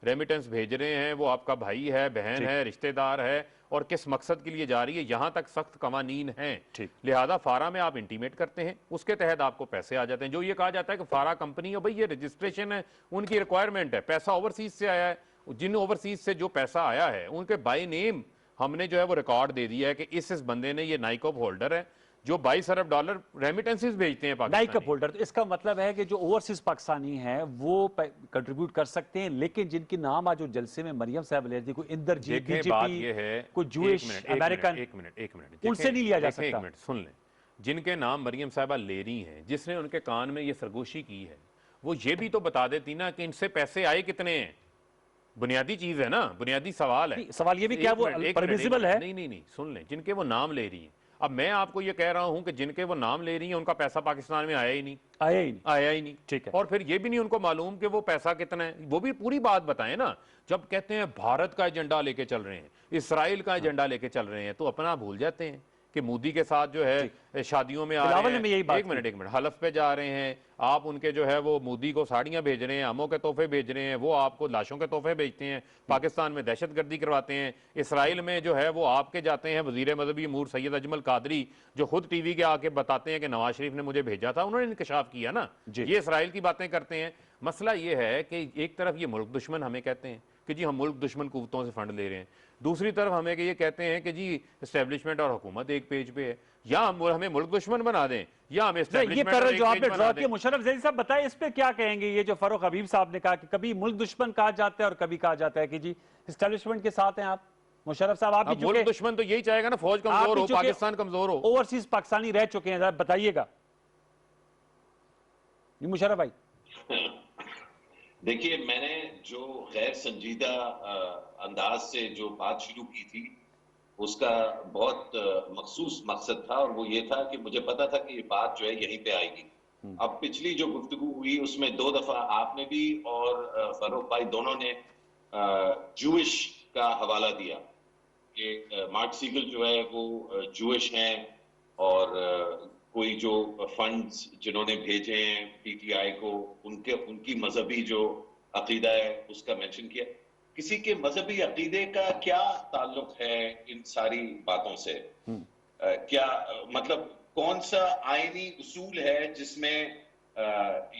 रेमिटेंस भेज रहे हैं वो आपका भाई है, बहन है, रिश्तेदार है, और किस मकसद के लिए जा रही है, यहां तक सख्त कवानीन हैं। लिहाजा फारा में आप इंटीमेट करते हैं, उसके तहत आपको पैसे आ जाते हैं। जो ये कहा जाता है कि फारा कंपनी है, भाई ये रजिस्ट्रेशन है, उनकी रिक्वायरमेंट है, पैसा ओवरसीज से आया है, जिन ओवरसीज से जो पैसा आया है उनके बाय नेम हमने जो है वो रिकॉर्ड दे दिया है कि इस बंदे ने, ये नाइकॉप होल्डर है जो $22 अरब रेमिटेंसेस भेजते हैं पाकिस्तानी। नाइकॉप होल्डर, तो इसका मतलब है कि जो ओवरसीज पाकिस्तानी हैं वो कंट्रीब्यूट कर सकते हैं, लेकिन जिनके नाम आज जो जलसे में मरियम साहब ले रही थी, कोई इंदरजीत, बीजेपी, कोई जूश अमेरिकन, एक मिनट उनसे नहीं लिया जा सकता। एक मिनट सुन लें, जिनके नाम मरियम साहबा ले रही हैं, जिसने उनके कान में ये सरगोशी की है, वो ये भी तो बता देती ना कि इनसे पैसे आए कितने हैं। बुनियादी चीज है ना, बुनियादी सवाल है। सवाल ये भी क्या वो परमिसिबल है? नहीं, सुन लें, जिनके वो नाम ले रही हैं। अब मैं आपको ये कह रहा हूं कि जिनके वो नाम ले रही हैं उनका पैसा पाकिस्तान में आया ही नहीं, ठीक है। और फिर ये भी नहीं उनको मालूम कि वो पैसा कितना है, वो भी पूरी बात बताएं ना। जब कहते हैं भारत का एजेंडा लेके चल रहे हैं, इसराइल का एजेंडा लेके चल रहे हैं, तो अपना भूल जाते हैं कि मोदी के साथ जो है शादियों में आ रहे हैं। एक मिनट हलफ पे जा रहे हैं, आप उनके जो है वो मोदी को साड़ियां भेज रहे हैं, आमों के तोहफे भेज रहे हैं, वो आपको लाशों के तोहफे भेजते हैं, पाकिस्तान में दहशतगर्दी करवाते हैं। इसराइल में जो है वो आपके जाते हैं वजीर मजहबी अमूर सैयद अजमल कादरी, जो खुद टीवी के आके बताते हैं कि नवाज शरीफ ने मुझे भेजा था, उन्होंने इंकशाफ किया ना, ये इसराइल की बातें करते हैं। मसला ये है कि एक तरफ ये मुल्क दुश्मन हमें कहते हैं कि जी हम मुल्क दुश्मन कुव्वतों से फंड ले रहे हैं, दूसरी तरफ हमें कि ये कहते हैं कि जी एस्टेब्लिशमेंट और हुकूमत एक पेज पे है, या हमें मुल्क दुश्मन बना दें या हमें ये पर जो आपने ड्रॉ किया, मुशर्रफ जैदी साहब बताएं इस पे क्या कहेंगे? ये जो फरूख हबीब साहब ने कहा कि कभी मुल्क दुश्मन कहा जाता है और कभी कहा जाता है कि जी एस्टेब्लिशमेंट के साथ हैं आप। मुशर्रफ साहब, आप भी मुल्क दुश्मन तो यही चाहेगा ना, फौज कमजोर हो, पाकिस्तान कमजोर हो। ओवरसीज पाकिस्तानी रह चुके हैं, जरा बताइएगा मुशर्रफ भाई। देखिए, मैंने जो गैर संजीदा अंदाज से जो बात शुरू की थी उसका बहुत मखसूस मकसद था, और वो ये था कि मुझे पता था कि ये बात जो है यहीं पे आएगी। अब पिछली जो गुफ्तगू हुई उसमें 2 दफा आपने भी और फरूख भाई दोनों ने जूइश का हवाला दिया कि मार्क सीगल जो है वो जूइश हैं, और कोई जो फंड्स जिन्होंने भेजे हैं पीटीआई को, उनकी मजहबी जो अकीदा है उसका मेंशन किया। किसी के मजहबी अकीदे का क्या ताल्लुक है इन सारी बातों से? क्या मतलब कौन सा आईनी उसूल है जिसमें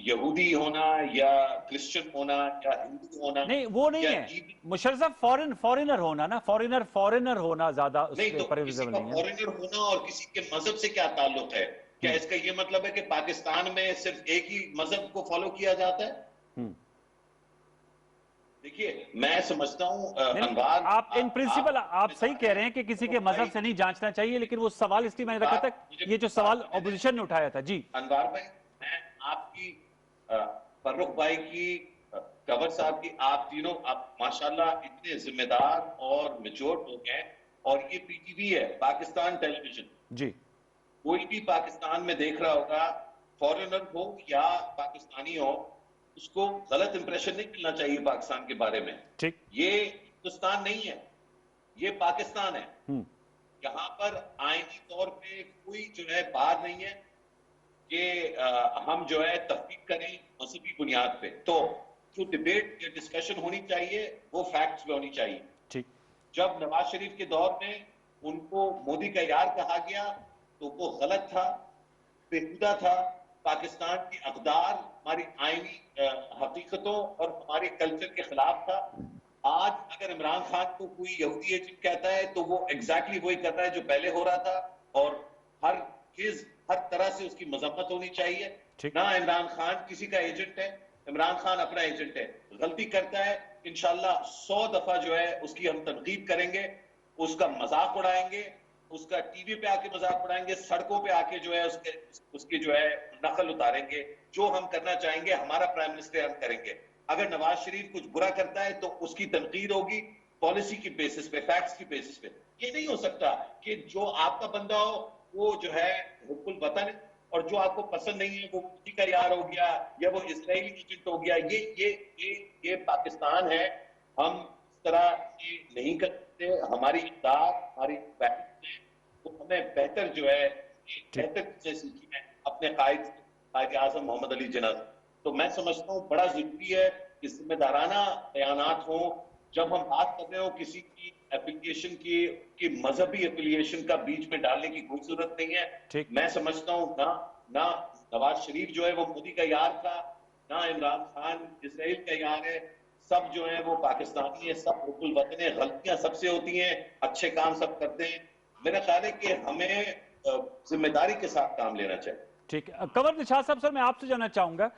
यहूदी होना या क्रिश्चियन होना या हिंदू होना, नहीं वो नहीं है मुशर्रफ साहब, फॉरेनर होना ना, फॉरेनर होना ज्यादा नहीं, तो किसी का फॉरेनर होना और किसी के मजहब से क्या ताल्लुक है? क्या इसका ये मतलब है कि पाकिस्तान में सिर्फ एक ही मजहब को फॉलो किया जाता है? देखिए, मैं समझता हूं अनवार, आप इन प्रिंसिपल आप सही कह रहे हैं कि किसी के मजहब से नहीं जांचना चाहिए, लेकिन वो सवाल इसलिए मैंने रखा था, ये जो सवाल ऑपोजिशन ने उठाया था। जी अनवार भाई, मैं आपकी फर्रुख भाई की, कंवर साहब की, आप तीनों आप माशाल्लाह इतने जिम्मेदार और मैच्योर लोग हैं, और ये पीटीवी है, पाकिस्तान टेलीविजन। जी, कोई भी पाकिस्तान में देख रहा होगा, फॉरेनर हो या पाकिस्तानी हो, उसको गलत इंप्रेशन नहीं मिलना चाहिए पाकिस्तान के बारे में। ठीक, ये हिंदुस्तान नहीं है, ये पाकिस्तान है। यहाँ पर आईनी तौर पे कोई जो है बात नहीं है कि हम जो है तफ्तीक करें मजहबी बुनियाद पे। तो जो डिबेट या डिस्कशन होनी चाहिए वो फैक्ट्स पे होनी चाहिए। ठीक, जब नवाज शरीफ के दौर में उनको मोदी का यार कहा गया तो वो गलत था, बेहुदा था, पाकिस्तान की अक़दार, हमारी आईनी हकीकतों और हमारे कल्चर के खिलाफ था। आज अगर इमरान खान को कोई यहूदी एजेंट कहता है तो वो एग्जैक्टली वही कर रहा है जो पहले हो रहा था, और हर तरह से उसकी मजम्मत होनी चाहिए। ना इमरान खान किसी का एजेंट है, इमरान खान अपना एजेंट है। गलती करता है, इंशाल्लाह 100 दफा जो है उसकी हम तनकीद करेंगे, उसका मजाक उड़ाएंगे, उसका टीवी पे आके मजाक उड़ाएंगे, सड़कों पे आके जो है उसकी जो है नकल उतारेंगे। जो हम करना चाहेंगे हमारा प्राइम मिनिस्टर हम करेंगे। अगर नवाज शरीफ कुछ बुरा करता है तो उसकी तनकीद होगी पॉलिसी की बेसिस पे, फैक्ट्स की बेसिस पे। ये नहीं हो सकता कि जो आपका बंदा हो वो जो है हुब्बुल वतन, और जो आपको पसंद नहीं है वो किसी का यार हो गया या वो इजरायली एजेंट हो गया। ये पाकिस्तान है, हम इस तरह से नहीं करते। हमारी इक़्तिदार, हमारी तो हमें बेहतर जो है बेहतर चीजें सीखी है अपने कायद आज़म मोहम्मद अली जिन्ना। तो मैं समझता हूँ बड़ा जरूरी है कि जिम्मेदाराना बयानात हों। जब हम बात कर रहे हो किसी की एफिलिएशन की मजहबी एफिलिएशन का बीच में डालने की कोई जरूरत नहीं है। मैं समझता हूँ ना नवाज शरीफ जो है वो मोदी का यार था, ना इमरान खान इसराइल का यार है। सब जो है वो पाकिस्तानी है, सब हुब्बुल वतन है। गलतियां सबसे होती हैं, अच्छे काम सब करते हैं। मेरा ख्याल है कि हमें जिम्मेदारी के साथ काम लेना चाहिए। ठीक है, कंवर निशात साहब, सर मैं आपसे जानना चाहूंगा,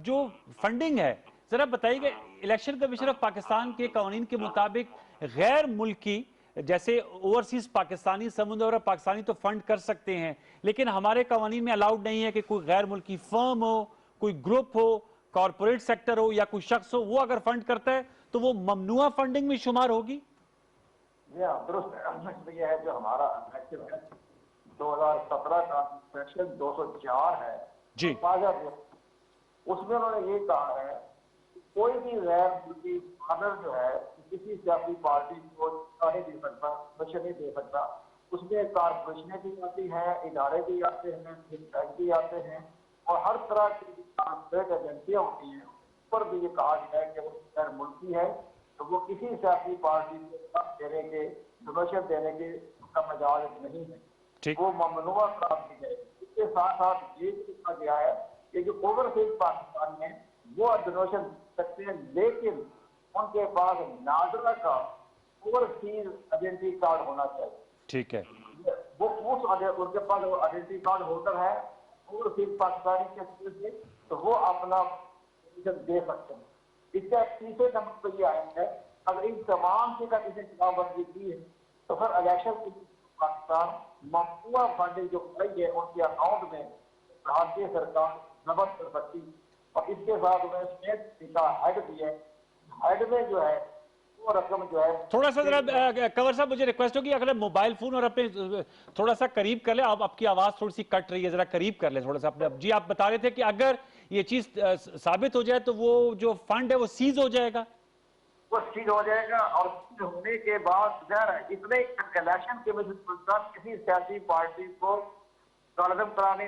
जो फंडिंग है जरा बताइएगा। इलेक्शन कमीशन ऑफ पाकिस्तान के कानून के मुताबिक गैर मुल्की जैसे ओवरसीज पाकिस्तानी समुद्र और पाकिस्तानी तो फंड कर सकते हैं, लेकिन हमारे कानून में अलाउड नहीं है कि कोई गैर मुल्की फर्म हो, कोई ग्रुप हो, कॉरपोरेट सेक्टर हो या कोई शख्स हो, वो अगर फंड करता है तो वो ममनुआ फंडिंग में शुमार होगी। दुरुस्त यह है जो हमारा 2017 का सेक्शन 204 है जी, उसमें उन्होंने ये कहा है कोई भी गैर मुल्की फादर जो है किसी सियासी पार्टी को नहीं दे सकता, पैसे नहीं दे सकता। उसमें कारपोरेशनें भी आती हैं, इदारे भी आते हैं, बैंक भी आते हैं, और हर तरह की कारपोरेट एजेंसियां होती हैं। ऊपर भी ये कहा गया है कि वो गैर मुल्की है तो वो किसी सियासी पार्टी को देने के, डोनेशन देने के उसका मजाज नहीं है, वो ममनुआ करार की जाएगी। इसके साथ साथ ये भी लिखा गया है कि जो ओवरसीज पाकिस्तान में वो डोनेशन दे सकते हैं, लेकिन उनके पास नाजरा का ओवरसीज आइडेंटिटी कार्ड होना चाहिए। ठीक है, वो उनके पास वो आइडेंटिटी कार्ड होल्डर है ओवरसीज पाकिस्तानी के से, तो वो अपना दे सकते हैं। इसका तीसरे नंबर पर यह आया है अगर इन तमाम चीज का किसी जवाबबंदी की है तो फिर इलेक्शन पाकिस्तान ममनुआ फंडिंग जो आई है उनके अकाउंट में भारतीय सरकार जब्त कर सकती है। और इसके साथ उन्हें स्टेट का हेड भी है, हेड में जो है वो रकम जो है थोड़ा सा जरा कंवर साहब मुझे रिक्वेस्ट होगी अगर मोबाइल फोन और अपने थोड़ा सा करीब कर ले। आप आपकी आवाज थोड़ी सी कट रही है, जरा करीब कर ले थोड़ा सा अपने। जी आप बता रहे थे कि अगर ये चीज साबित हो जाए तो वो जो फंड है वो सीज हो जाएगा, वो सीज हो जाएगा। और होने के बाद इतने इलेक्शन कमीशन किसी सियासी पार्टी को कलम कराने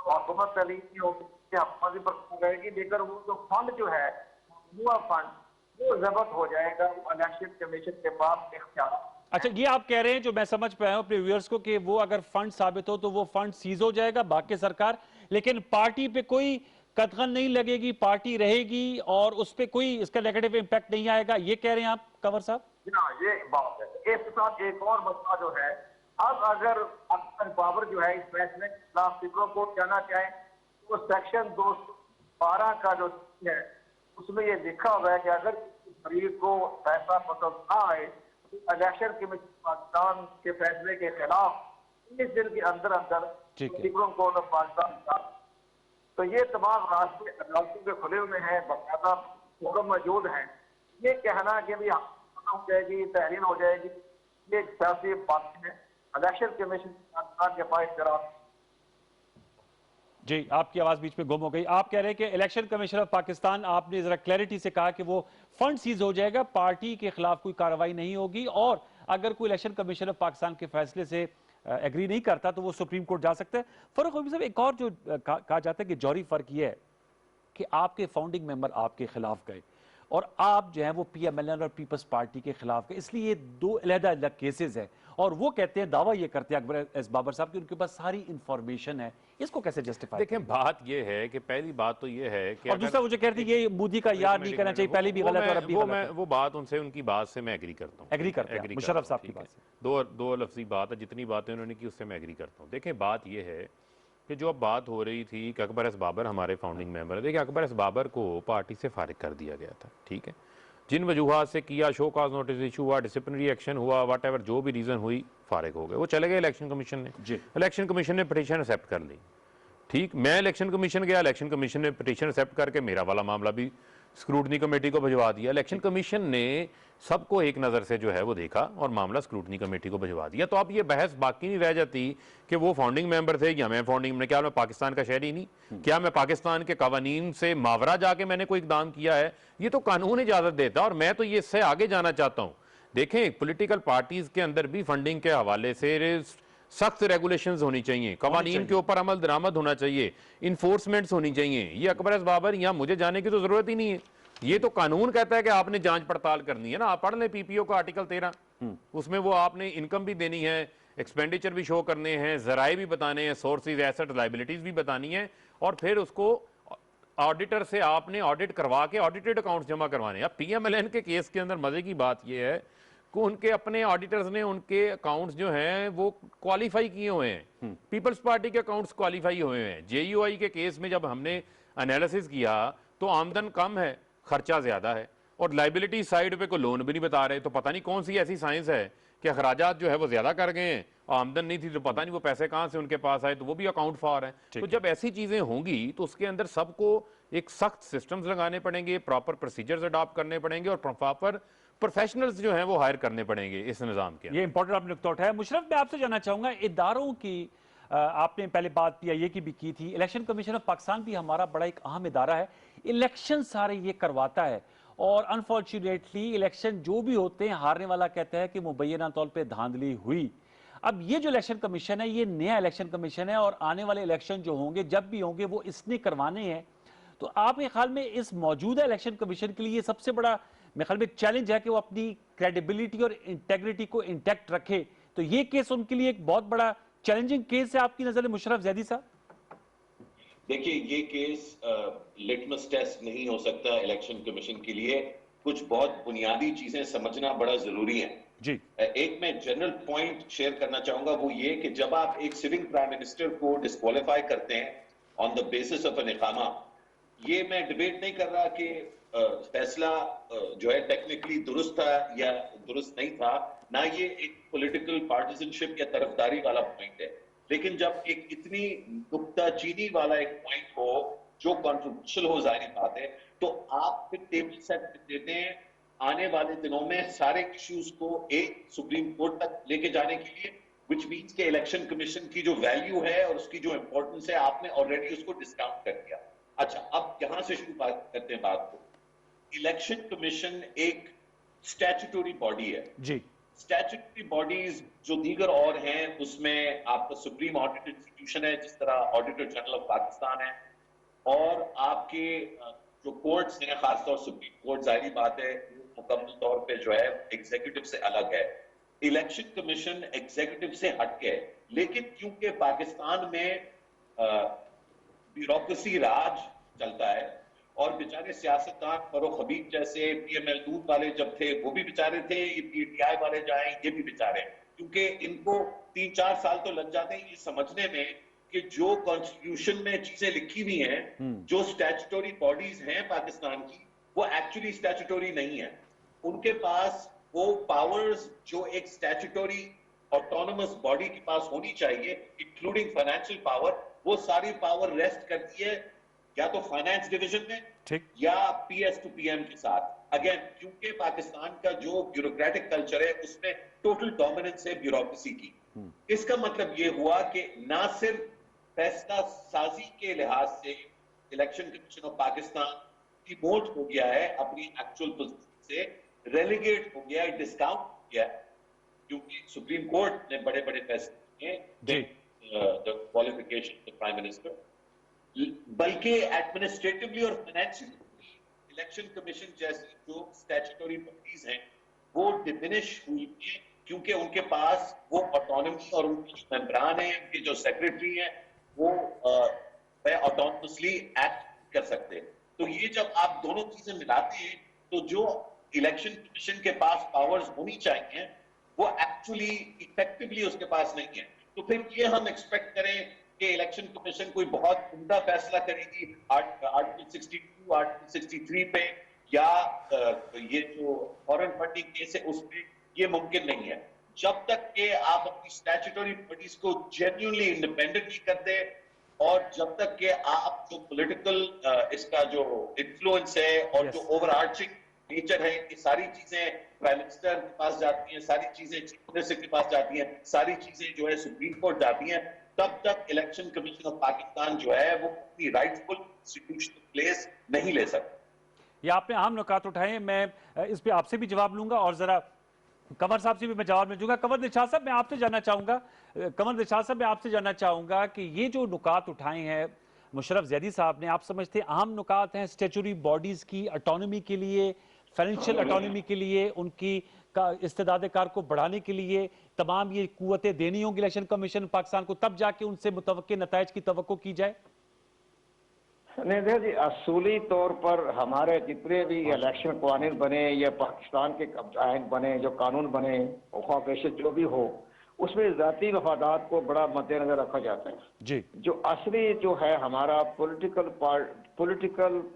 हुकूमत तलीम की होगी, लेकर वो जो फंड जो है हुआ फंड वो जब्त हो जाएगा, वो इलेक्शन कमीशन के पास इख्तियार। अच्छा, ये आप कह रहे हैं, जो मैं समझ पाया हूं अपने व्यूअर्स को, कि वो अगर फंड साबित हो तो वो फंड सीज हो जाएगा बाकी सरकार, लेकिन पार्टी पे कोई कतगन नहीं लगेगी, पार्टी रहेगी और उस पर कोई इसका नेगेटिव इंपैक्ट नहीं आएगा, ये कह रहे हैं आप कंवर साहब? ये बात है। इसके साथ एक और मसला जो है, अब अगर पावर जो है इस फैसले के खिलाफ फिक्रों को कहना चाहे तो सेक्शन 212 का जो है उसमें ये लिखा हुआ है कि अगर फरीक को फैसला पसंद ना आए तो इलेक्शन कमीशन पाकिस्तान के फैसले के खिलाफ 19 दिन के अंदर अंदर फिक्रों को पाकिस्तान। तो ये तमाम रास्ते अदालतों के खुले हुए हैं, बाकायदा हुक्म मौजूद हैं। ये कहना कि भी हो जाएगी, तहरीर हो जाएगी, ये सियासी बात है। इलेक्शन कमीशन पाकिस्तान के पास जरा जी आपकी आवाज बीच में गुम हो गई। आप कह रहे हैं कि इलेक्शन कमीशन ऑफ पाकिस्तान, आपने जरा क्लैरिटी से कहा कि वो फंड सीज हो जाएगा, पार्टी के खिलाफ कोई कार्रवाई नहीं होगी, और अगर कोई इलेक्शन कमीशन ऑफ पाकिस्तान के फैसले से एग्री नहीं करता तो वो सुप्रीम कोर्ट जा सकता है। फरूक हबीब साहब, एक और जो कहा जाता है कि जौहरी फर्क ये है कि आपके फाउंडिंग मेंबर आपके खिलाफ गए और आप जो है वो PMLN और पीपल्स पार्टी के खिलाफ है, इसलिए ये दो अलग-अलग केसेस है। और वो कहते हैं, दावा ये करते हैं अकबर एस बाबर साहब कि उनके पास सारी इंफॉर्मेशन है। इसको कैसे जस्टिफाई? देखें, बात ये है कि पहली बात तो ये है कि और दूसरा मुझे कहते हैं ये मोदी का यार नहीं करना चाहिए, पहले भी गलत और अब भी गलत है। वो बात उनसे, उनकी बात से मैं एग्री करता हूँ। एग्री करते हैं मुशर्रफ साहब की बात से। दो लफ्जी बात है, जितनी बातें उन्होंने की उससे मैं एग्री करता हूँ। देखें, बात ये है कि जो अब बात हो रही थी कि अकबर एस बाबर हमारे फाउंडिंग मेंबर है। देखिए, अकबर एस बाबर को पार्टी से फारिग कर दिया गया था, ठीक है। जिन वजूहात से किया, शो काज नोटिस इशू हुआ, डिसिप्लिनरी एक्शन हुआ, वट एवर जो भी रीज़न हुई, फारिग हो गए। वो चले गए इलेक्शन कमीशन ने। इलेक्शन कमीशन ने पिटीशन एक्सेप्ट कर ली, ठीक। मैं इलेक्शन कमीशन गया, इलेक्शन कमीशन ने पिटीशन एक्सेप्ट करके मेरा वाला मामला भी स्क्रूटनी कमेटी को भिजवा दिया। इलेक्शन कमीशन ने सबको एक नज़र से जो है वो देखा और मामला स्क्रूटनी कमेटी को भिजवा दिया। तो अब ये बहस बाकी नहीं रह जाती कि वो फाउंडिंग मेंबर थे या मैं फाउंडिंग में। क्या मैं पाकिस्तान का शहरी नहीं? क्या मैं पाकिस्तान के कवानीन से मावरा जाके मैंने कोई इकदाम किया है? ये तो कानून इजाज़त देता है और मैं तो ये इससे आगे जाना चाहता हूँ। देखें, पॉलिटिकल पार्टीज के अंदर भी फंडिंग के हवाले से सख्त रेगुलेशंस होनी चाहिए, कवानीन के ऊपर अमल दरामद होना चाहिए, इन्फोर्समेंट्स होनी चाहिए। ये अकबर एस बाबर यहाँ मुझे जाने की तो जरूरत ही नहीं है। ये तो कानून कहता है कि आपने जांच पड़ताल करनी है ना। आप पढ़ लें PPO का आर्टिकल 13, उसमें वो आपने इनकम भी देनी है, एक्सपेंडिचर भी शो करने हैं, जराए भी बताने हैं, सोर्सेज, एसेट, लाइबिलिटीज भी बतानी है और फिर उसको ऑडिटर से आपने ऑडिट करवा के ऑडिटेड अकाउंट्स जमा करवाने हैं। अब PMLN के केस के अंदर मजे की बात यह है कि उनके अपने ऑडिटर्स ने उनके अकाउंट्स जो हैं वो क्वालिफाई किए हुए हैं। पीपल्स पार्टी के अकाउंट्स क्वालिफाई हुए हैं। JUI के केस में जब हमने एनालिसिस किया तो आमदन कम है, खर्चा ज्यादा है और लाइबिलिटी साइड पे कोई लोन भी नहीं बता रहे। तो पता नहीं कौन सी ऐसी साइंस है कि अखराजात जो है वो ज्यादा कर गए हैं, आमदन नहीं थी तो पता नहीं वो पैसे कहां से उनके पास आए, तो वो भी अकाउंट फॉर है। तो जब ऐसी चीजें होंगी तो उसके अंदर सबको एक सख्त सिस्टम्स लगाने पड़ेंगे, प्रॉपर प्रोसीजर्स अडॉप्ट करने पड़ेंगे और प्रॉपर प्रोफेशनल्स जो हैं वो हायर करने पड़ेंगे इस निजाम के। ये इंपॉर्टेंट आपने नुकता उठाया। मुशर्रफ, मैं आपसे जानना चाहूंगा, इदारों की आपने पहले बात PIA की भी की थी, इलेक्शन कमीशन ऑफ पाकिस्तान भी हमारा बड़ा एक अहम इदारा है, इलेक्शन सारे ये करवाता है और अनफॉर्चुनेटली इलेक्शन जो भी होते हैं हारने वाला कहता है कि मुबैना तौर पे धांधली हुई। अब ये जो इलेक्शन कमीशन है ये नया इलेक्शन कमीशन है और आने वाले इलेक्शन जो होंगे जब भी होंगे वो इसने करवाने हैं। तो आपके ख्याल में इस मौजूदा इलेक्शन कमीशन के लिए सबसे बड़ा मेरे ख्याल में चैलेंज है कि वो अपनी क्रेडिबिलिटी और इंटेग्रिटी को इंटैक्ट रखे, तो ये केस उनके लिए एक बहुत बड़ा चैलेंजिंग केस है आपकी नजर में मुशर्रफ जैदी साहब? देखिए, ये केस लिटमस टेस्ट नहीं हो सकता इलेक्शन कमीशन के लिए। कुछ बहुत बुनियादी चीजें समझना बड़ा जरूरी है जी। एक मैं जनरल पॉइंट शेयर करना चाहूंगा, वो ये कि जब आप एक सिटिंग प्राइम मिनिस्टर को डिस्क्वालीफाई करते हैं on the basis of an इकामा, ये मैं डिबेट नहीं कर रहा कि फैसला जो है टेक्निकली दुरुस्त था या दुरुस्त नहीं था, ना ये एक पॉलिटिकल पार्टिसनशिप या तरफदारी वाला पॉइंट है। लेकिन जब एक इतनी नुक्ताचीनी वाला एक पॉइंट हो जो कॉन्ट्रोवर्शियल हो, जाहिर बात है, तो आप फिर टेबल सेट देते हैं आने वाले दिनों में सारे इश्यूज को एक सुप्रीम कोर्ट तक लेके जाने के लिए, विच मीन्स के इलेक्शन कमीशन की जो वैल्यू है और उसकी जो इंपॉर्टेंस है आपने ऑलरेडी उसको डिस्काउंट कर दिया। अच्छा, अब यहां से शुरू करते हैं बात को। इलेक्शन कमीशन एक स्टैट्यूटरी बॉडी है जी। स्टैट्यूटरी बॉडीज जो दीगर और हैं उसमें आपका सुप्रीम ऑडिट इंस्टीट्यूशन है, जिस तरह ऑडिटर जनरल ऑफ पाकिस्तान है, और आपके जो कोर्ट्स हैं, खासतौर सुप्रीम कोर्ट, जाहिर बात है मुकम्मल तौर पे जो है एग्जीक्यूटिव से अलग है। इलेक्शन कमीशन एग्जीक्यूटिव से हटके है, लेकिन क्योंकि पाकिस्तान में ब्यूरोक्रेसी राज चलता है और बेचारे सियासतदान फरोख हबीब जैसे PML दूध वाले जब थे वो भी बेचारे थे, ये PTI वाले जाएं ये भी बेचारे, क्योंकि इनको 3-4 साल तो लग जाते हैं ये समझने में कि जो कॉन्स्टिट्यूशन में चीजें लिखी हुई हैं, जो स्टैट्यूटरी बॉडीज हैं पाकिस्तान की, वो एक्चुअली स्टैट्यूटरी नहीं है। उनके पास वो पावर्स जो एक स्टैट्यूटरी ऑटोनोमस बॉडी के पास होनी चाहिए, इंक्लूडिंग फाइनेंशियल पावर, वो सारी पावर रेस्ट करती है या तो फाइनेंस डिवीजन में या PS to PM के साथ। अगेन, क्योंकि पाकिस्तान का जो ब्यूरोक्रेटिक कल्चर है उसमें टोटल डोमिनेंस है ब्यूरोक्रेसी की। इसका मतलब ये हुआ कि ना सिर्फ फैसला साजी के लिहाज से election commission of Pakistan demote हो गया है अपनी एक्चुअल पोजीशन से, रेलीगेट हो गया है, डिस्काउंट हो गया है, क्योंकि सुप्रीम कोर्ट ने बड़े बड़े फैसले किए, the qualification of prime minister, बल्कि एडमिनिस्ट्रेटिवली और फाइनेंशियली इलेक्शन कमीशन जैसी जो स्टैट्यूटरी बॉडीज हैं वो डिमिनिश हुई थी, क्योंकि उनके पास वो ऑटोनॉमी और उनके जो मेंबरान हैं, उनके जो सेक्रेटरी हैं, वो ऑटोनमसली एक्ट कर सकते हैं। तो ये जब आप दोनों चीजें मिलाते हैं तो जो इलेक्शन कमीशन के पास पावर्स होनी चाहिए वो एक्चुअली इफेक्टिवली उसके पास नहीं है। तो फिर ये हम एक्सपेक्ट करें कि इलेक्शन कमीशन कोई बहुत उम्दा फैसला करेगी आर्टिकल 62, आर्टिकल 63 पे, या ये जो फॉरेन फंडिंग केस है उस पे, ये मुमकिन नहीं है जब तक कि आप अपनी स्टैट्यूटरी बॉडीज को जेन्युइनली इंडिपेंडेंट नहीं करते, और जब तक कि आप जो पॉलिटिकल इसका जो इन्फ्लुएंस है और जो ओवरआर्चिंग नेचर है, ये सारी चीजें प्राइम मिनिस्टर के पास जाती हैं, सारी चीजें चीफ मिनिस्टर के पास जाती हैं, सारी चीजें जो है सुप्रीम कोर्ट जाती हैं, तब तक इलेक्शन कमीशन ऑफ पाकिस्तान जो है वो अपनी राइटफुल इंस्टीट्यूशनल प्लेस नहीं ले सकता। ये आपने अहम नुकात उठाए, मैं इस पे आपसे भी जवाब लूंगा और जरा कंवर साहब से भी मैं जवाब मिलूंगा। कंवर दिलशाद साहब, मैं आपसे जानना चाहूंगा, कंवर दिलशाद साहब मैं आपसे जानना चाहूंगा कि ये जो नुकात उठाए हैं मुशर्रफ जैदी साहब ने, आप समझते हैं अहम नुकात हैं स्टैट्यूटरी बॉडीज की ऑटोनॉमी के लिए, फाइनेंशियल ऑटोनॉमी के लिए, उनकी का इस्तेदाद कार को बढ़ाने के लिए तमाम ये कुव्वतें देनी होंगी इलेक्शन कमीशन पाकिस्तान को, तब जाके उनसे मुतवक्किल नताइज की तवक्को की जाए? नहीं देखिए जी, असूली तौर पर हमारे जितने भी इलेक्शन कानून बने या पाकिस्तान के आइन बने, जो कानून बने, ख्वाहिश जो भी हो, उसमें ज़ाती मफादात को बड़ा मद्देनजर रखा जाता है जी। जो असली जो है हमारा पॉलिटिकल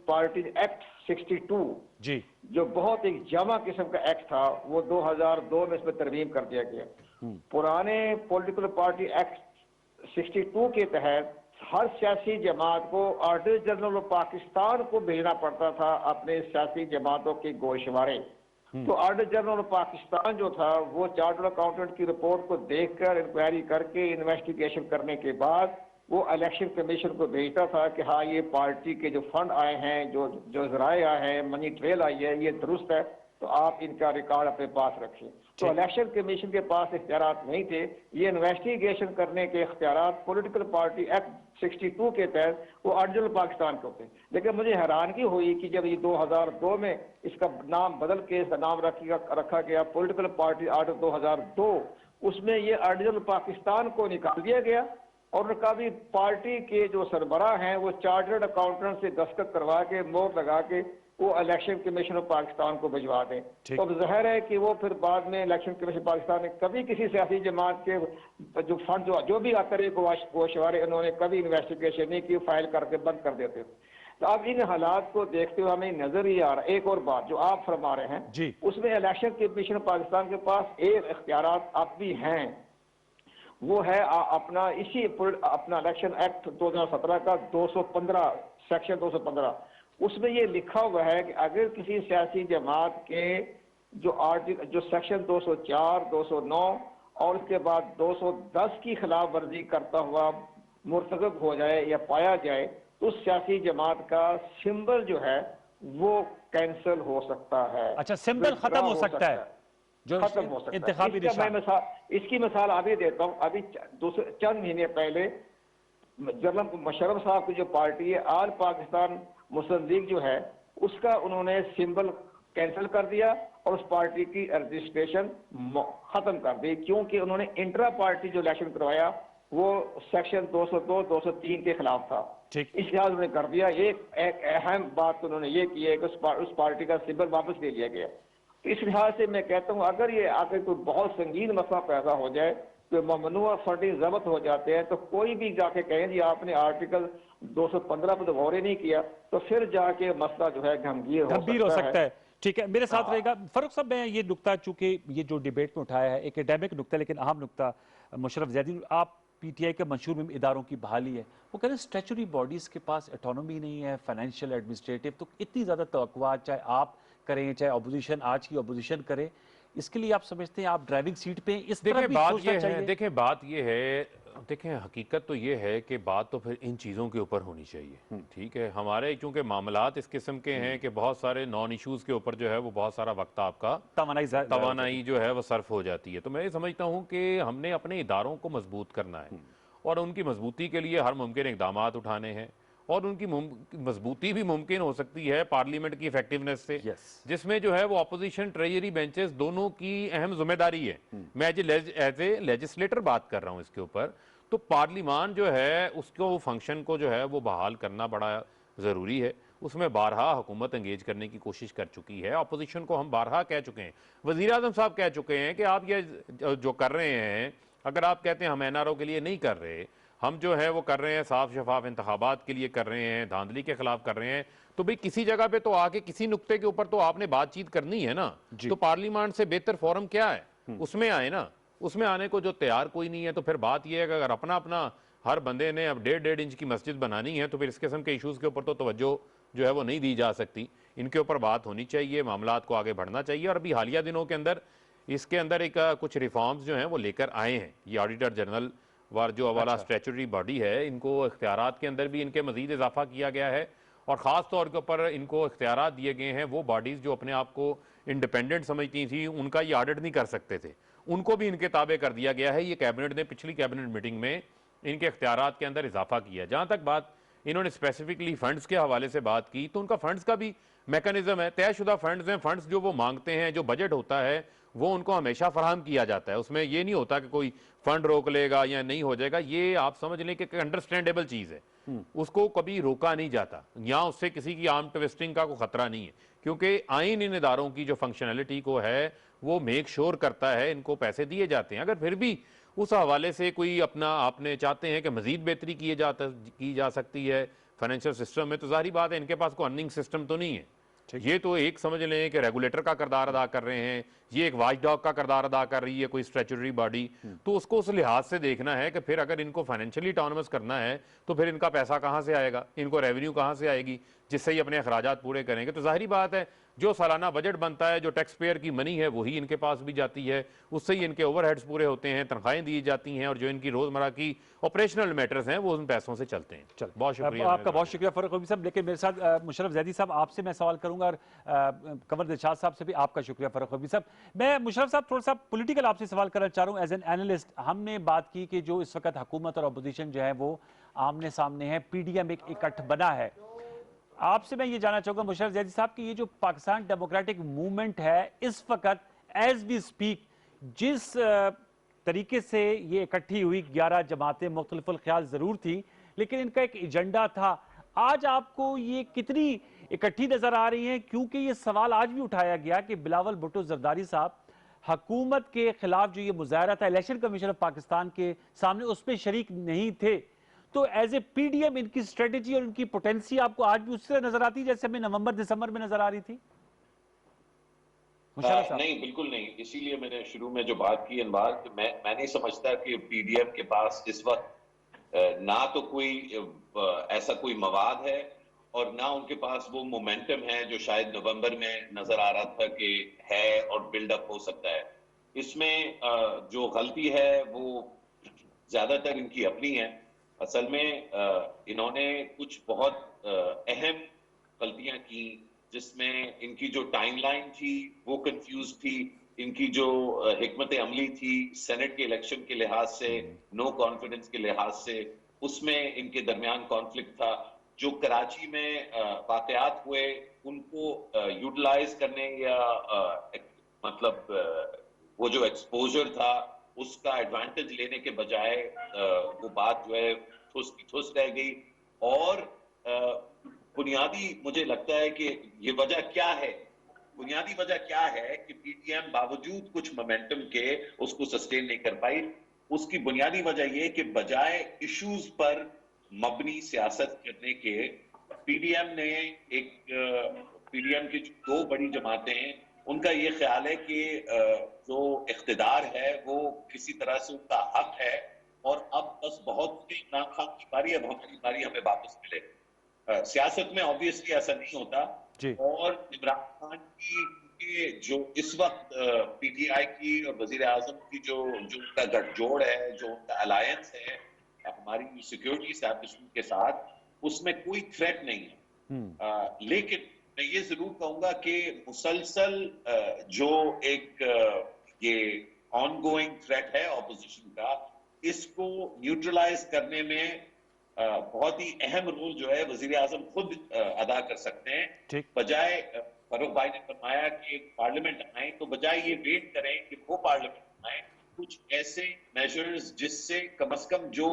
पार्टीज एक्ट 62 जी, जो बहुत एक जमा किस्म का एक्ट था, वो 2002 में इसमें तरमीम कर दिया गया। पुराने पॉलिटिकल पार्टी एक्ट 62 के तहत हर सियासी जमात को ऑडिटर जनरल ऑफ पाकिस्तान को भेजना पड़ता था अपने सियासी जमातों के गोशवारे। तो ऑडिटर जनरल ऑफ पाकिस्तान जो था वो चार्टर्ड अकाउंटेंट की रिपोर्ट को देखकर इंक्वायरी करके इन्वेस्टिगेशन करने के बाद वो इलेक्शन कमीशन को भेजता था कि हाँ ये पार्टी के जो फंड आए हैं, जो जराए आए हैं, मनी ट्रेल आई है, ये दुरुस्त है, तो आप इनका रिकॉर्ड अपने पास रखें। तो इलेक्शन कमीशन के पास इख्तियारात नहीं थे, ये इन्वेस्टिगेशन करने के इख्तियारात पॉलिटिकल पार्टी एक्ट 62 के तहत वो ऑडिटर जनरल पाकिस्तान को थे। लेकिन मुझे हैरानगी हुई कि जब ये 2002 में इसका नाम बदल के इसका नाम रखा गया पॉलिटिकल पार्टी ऑर्डर 2002, उसमें ये ऑडिटर जनरल पाकिस्तान को निकाल दिया गया और उनका भी पार्टी के जो सरबराह हैं वो चार्टर्ड अकाउंटेंट से दस्तखत करवा के मोहर लगा के वो इलेक्शन कमीशन ऑफ पाकिस्तान को भिजवा दें। तो अब जाहिर है कि वो फिर बाद में इलेक्शन कमीशन पाकिस्तान ने कभी किसी सियासी जमात के जो फंड जो भी आते रहे गोशवारे, उन्होंने कभी इन्वेस्टिगेशन नहीं की, फाइल करके बंद कर देते। तो अब इन हालात को देखते हुए हमें नजर ही आ रहा है। एक और बात जो आप फरमा रहे हैं उसमें इलेक्शन कमीशन पाकिस्तान के पास एक इख्तियारात अब भी हैं, वो है अपना अपना इलेक्शन एक्ट 2017 का 215 सेक्शन 215, उसमें ये लिखा हुआ है कि अगर किसी सियासी जमात के जो सेक्शन 204, 209 और उसके बाद 210 की खिलाफ वर्जी करता हुआ मुर्तकब हो जाए या पाया जाए तो उस सियासी जमात का सिंबल जो है वो कैंसिल हो सकता है। अच्छा, सिंबल खत्म हो सकता है, जो खत्म हो सकता इंतखाबी है। इसकी मिसाल अभी देता हूँ। अभी चंद महीने पहले जनरल मुशर्रफ साहब की जो पार्टी है आल पाकिस्तान मुस्लिम लीग जो है, उसका उन्होंने सिंबल कैंसिल कर दिया और उस पार्टी की रजिस्ट्रेशन खत्म कर दी, क्योंकि उन्होंने इंट्रा पार्टी जो इलेक्शन करवाया वो सेक्शन 202, 203 के खिलाफ था। इस लिहाज उन्होंने कर दिया। एक अहम बात उन्होंने ये की है कि उस पार्टी का सिंबल वापस ले लिया गया। तो इस लिहाज से मैं कहता हूँ अगर ये आगे कोई बहुत संगीन मसला पैदा हो जाए तो ममनुआ फंडिंग जब्त हो जाते हैं, तो कोई भी जाके कहें जी आपने आर्टिकल 215 पर गौर नहीं किया, तो फिर जाके मसला जो है गंभीर हो सकता है। ठीक है, मेरे साथ रहेगा फरूख साहब। मैं ये नुकता, चूंकि ये जो डिबेट में उठाया है एकेडमिक नुकता लेकिन अहम नुकता, मुशर्रफ जैदी, आप पीटीआई के मंशूर इदारों की बहाली है, वो कह रहे हैं स्टैट्यूटरी बॉडीज के पास ऑटोनॉमी नहीं है, फाइनेंशियल एडमिनिस्ट्रेटिव, तो इतनी ज्यादा तवक्कुआत चाहे आप करें चाहे अपोजिशन, आज की अपोजिशन करे, इसके लिए आप समझते हैं आप ड्राइविंग सीट पे इस तरह भी सोचना चाहिए? देखिए बात ये है, देखें हकीकत तो ये है कि बात तो फिर इन चीज़ों के ऊपर होनी चाहिए। ठीक है, हमारे चूंकि मामलात इस किस्म के हैं कि बहुत सारे नॉन इश्यूज़ के ऊपर जो है वो बहुत सारा वक्त आपका तवानाई जो है वो सर्फ हो जाती है। तो मैं ये समझता हूँ कि हमने अपने इदारों को मजबूत करना है और उनकी मजबूती के लिए हर मुमकिन इकदाम उठाने हैं और उनकी मजबूती भी मुमकिन हो सकती है पार्लियामेंट की इफेक्टिवनेस से, जिसमें जो है वो अपोजिशन ट्रेजरी बेंचेस दोनों की अहम जिम्मेदारी है। मैं एज ए लेजिस्लेटर बात कर रहा हूं इसके ऊपर। तो पार्लियामान जो है उसको फंक्शन को जो है वो बहाल करना बड़ा ज़रूरी है। उसमें बारहा हुकूमत एंगेज करने की कोशिश कर चुकी है, अपोजिशन को हम बारहा कह चुके हैं, वज़ीर आज़म साहब कह चुके हैं कि आप ये जो कर रहे हैं, अगर आप कहते हैं हम एनआरओ के लिए नहीं कर रहे, हम जो है वो कर रहे हैं साफ शफाफ इंतखाबात के लिए कर रहे हैं, धांधली के खिलाफ कर रहे हैं, तो भाई किसी जगह पे तो आके किसी नुक्ते के ऊपर तो आपने बातचीत करनी है ना। तो पार्लियामेंट से बेहतर फोरम क्या है, उसमें आए ना। उसमें आने को जो तैयार कोई नहीं है, तो फिर बात यह है कि अगर अपना अपना हर बंदे ने अब 1.5 इंच की मस्जिद बनानी है, तो फिर इस किस्म के इशूज़ के ऊपर तो तवज्जो जो है वो नहीं दी जा सकती। इनके ऊपर बात होनी चाहिए, मामलात को आगे बढ़ना चाहिए। और अभी हालिया दिनों के अंदर इसके अंदर एक कुछ रिफॉर्म्स जो हैं वो लेकर आए हैं। ये ऑडिटर जनरल वार जो वाला स्टैट्यूटरी बॉडी है, इनको इख्तियारात के अंदर भी इनके मजीद इजाफा किया गया है, और ख़ास तौर के ऊपर इनको इख्तियारात दिए गए हैं वो बॉडीज़ जो अपने आप को इंडिपेंडेंट समझती थी, उनका ये ऑडिट नहीं कर सकते थे, उनको भी इनके ताबे कर दिया गया है। ये कैबिनेट ने पिछली कैबिनेट मीटिंग में इनके इख्तियारात के अंदर इजाफा किया। जहाँ तक बात इन्होंने स्पेसिफिकली फंड्स के हवाले से बात की, तो उनका फंड्स का भी मैकेनिज्म है, तयशुदा फंड्स हैं। फंड्स जो वो मांगते हैं, जो बजट होता है, वो उनको हमेशा फराहम किया जाता है। उसमें ये नहीं होता कि कोई फंड रोक लेगा या नहीं हो जाएगा। ये आप समझ लें कि अंडरस्टैंडेबल चीज़ है, उसको कभी रोका नहीं जाता। यहाँ उससे किसी की आर्म ट्विस्टिंग का कोई खतरा नहीं है, क्योंकि आइन इन इदारों की जो फंक्शनैलिटी को है वो मेक श्योर करता है इनको पैसे दिए जाते हैं। अगर फिर भी उस हवाले से कोई अपना आपने चाहते हैं कि मजीद बेहतरी की जा सकती है फाइनेंशियल सिस्टम में, तो जाहिर बात है इनके पास कोई अर्निंग सिस्टम तो नहीं है। ये तो एक समझ लें कि रेगुलेटर का किरदार अदा कर रहे हैं, ये एक वॉच डॉग का किरदार अदा कर रही है कोई स्टैट्यूटरी बॉडी। तो उसको उस लिहाज से देखना है कि फिर अगर इनको फाइनेंशियली ऑटोनमस करना है, तो फिर इनका पैसा कहाँ से आएगा, इनको रेवेन्यू कहाँ से आएगी जिससे ये अपने अखराजात पूरे करेंगे। तो जाहिर बात है जो सालाना बजट बनता है, जो टैक्स पेयर की मनी है, वही इनके पास भी जाती है, उससे ही इनके ओवरहेड्स पूरे होते हैं, तनख्वाहें दी जाती हैं, और जो इनकी रोजमर्रा की ऑपरेशनल मैटर्स हैं वो उन पैसों से चलते हैं। चल, बहुत शुक्रिया आपका बहुत शुक्रिया फरूक हबीब साहब। लेकिन मेरे साथ मुशर्रफ जैदी साहब, आपसे मैं सवाल करूंगा, और कंवर दिलशाद साहब से भी आपका शुक्रिया फरूक हबीब साहब। मैं मुशर्रफ साहब थोड़ा सा पॉलिटिकल आपसे सवाल करना चाह रहा हूँ। एज एन एनालिस्ट हमने बात की कि जो इस वक्त हुकूमत और अपोजिशन जो है वो आमने सामने है, PDM एक इकट्ठ बना है। आपसे मैं ये जानना चाहूंगा मुशर्रफ जैदी साहब कि ये जो पाकिस्तान डेमोक्रेटिक मूवमेंट है इस वक्त एज वी स्पीक, जिस तरीके से ये इकट्ठी हुई, 11 जमातें, मुख्तलिफ ख्याल जरूर थी, लेकिन इनका एक एजेंडा था। आज आपको ये कितनी इकट्ठी नजर आ रही है? क्योंकि ये सवाल आज भी उठाया गया कि बिलावल भुट्टो जरदारी साहब हुकूमत के खिलाफ जो ये मुजाहरा था इलेक्शन कमीशन ऑफ पाकिस्तान के सामने, उस पर शरीक नहीं थे। तो एज ए PDM इनकी स्ट्रेटेजी और इनकी पोटेंसी आपको आज भी उससे नजर आती है जैसे हमें नवंबर दिसंबर में नजर आ रही थी? नहीं, बिल्कुल नहीं। इसीलिए मैंने शुरू में जो बात की अनवार, कि मैं नहीं समझता कि PDM के पास इस वक्त ना तो कोई ऐसा कोई मवाद है, और ना उनके पास वो मोमेंटम है जो शायद नवंबर में नजर आ रहा था कि है और बिल्डअप हो सकता है। इसमें जो गलती है वो ज्यादातर इनकी अपनी है। असल में इन्होंने कुछ बहुत अहम गलतियां की, जिसमें इनकी जो टाइमलाइन थी वो कंफ्यूज थी, इनकी जो हिकमत अमली थी सेनेट के इलेक्शन के लिहाज से, नो कॉन्फिडेंस के लिहाज से, उसमें इनके दरमियान कॉन्फ्लिक्ट था। जो कराची में वाकयात हुए उनको यूटिलाइज करने या मतलब वो जो एक्सपोजर था उसका एडवांटेज लेने के बजाय वो बात जो है ठुस की ठुस रह गई। और बुनियादी मुझे लगता है कि ये वजह क्या है, बुनियादी वजह क्या है कि PDM बावजूद कुछ मोमेंटम के उसको सस्टेन नहीं कर पाई। उसकी बुनियादी वजह ये कि बजाय इश्यूज पर मबनी सियासत करने के, PDM ने PDM की दो बड़ी जमातें हैं, उनका ये ख्याल है कि जो इख्तिदार है वो किसी तरह से उनका हक है, और अब बस बहुत सी इमरान खान की बारी है, बहुत की बारी हमें वापस मिले। सियासत में ऑब्वियसली ऐसा नहीं होता। और इमरान खान की जो इस वक्त PTI की और वजीर आजम की जो उनका गठजोड़ है, जो उनका अलायंस है हमारी सिक्योरिटी एस्टैब्लिशमेंट के साथ, उसमें कोई थ्रेट नहीं है। लेकिन मैं ये जरूर कहूंगा कि मुसलसल जो एक ये ऑनगोइंग थ्रेट है ऑपोजिशन का, इसको न्यूट्रलाइज करने में बहुत ही अहम रोल जो है वजीर आजम खुद अदा कर सकते हैं। ठीक। बजाय फारूक भाई ने फरमाया कि पार्लियामेंट आए, तो बजाय ये वेट करें कि वो पार्लियामेंट आए, कुछ ऐसे मेजर्स जिससे कम से कम जो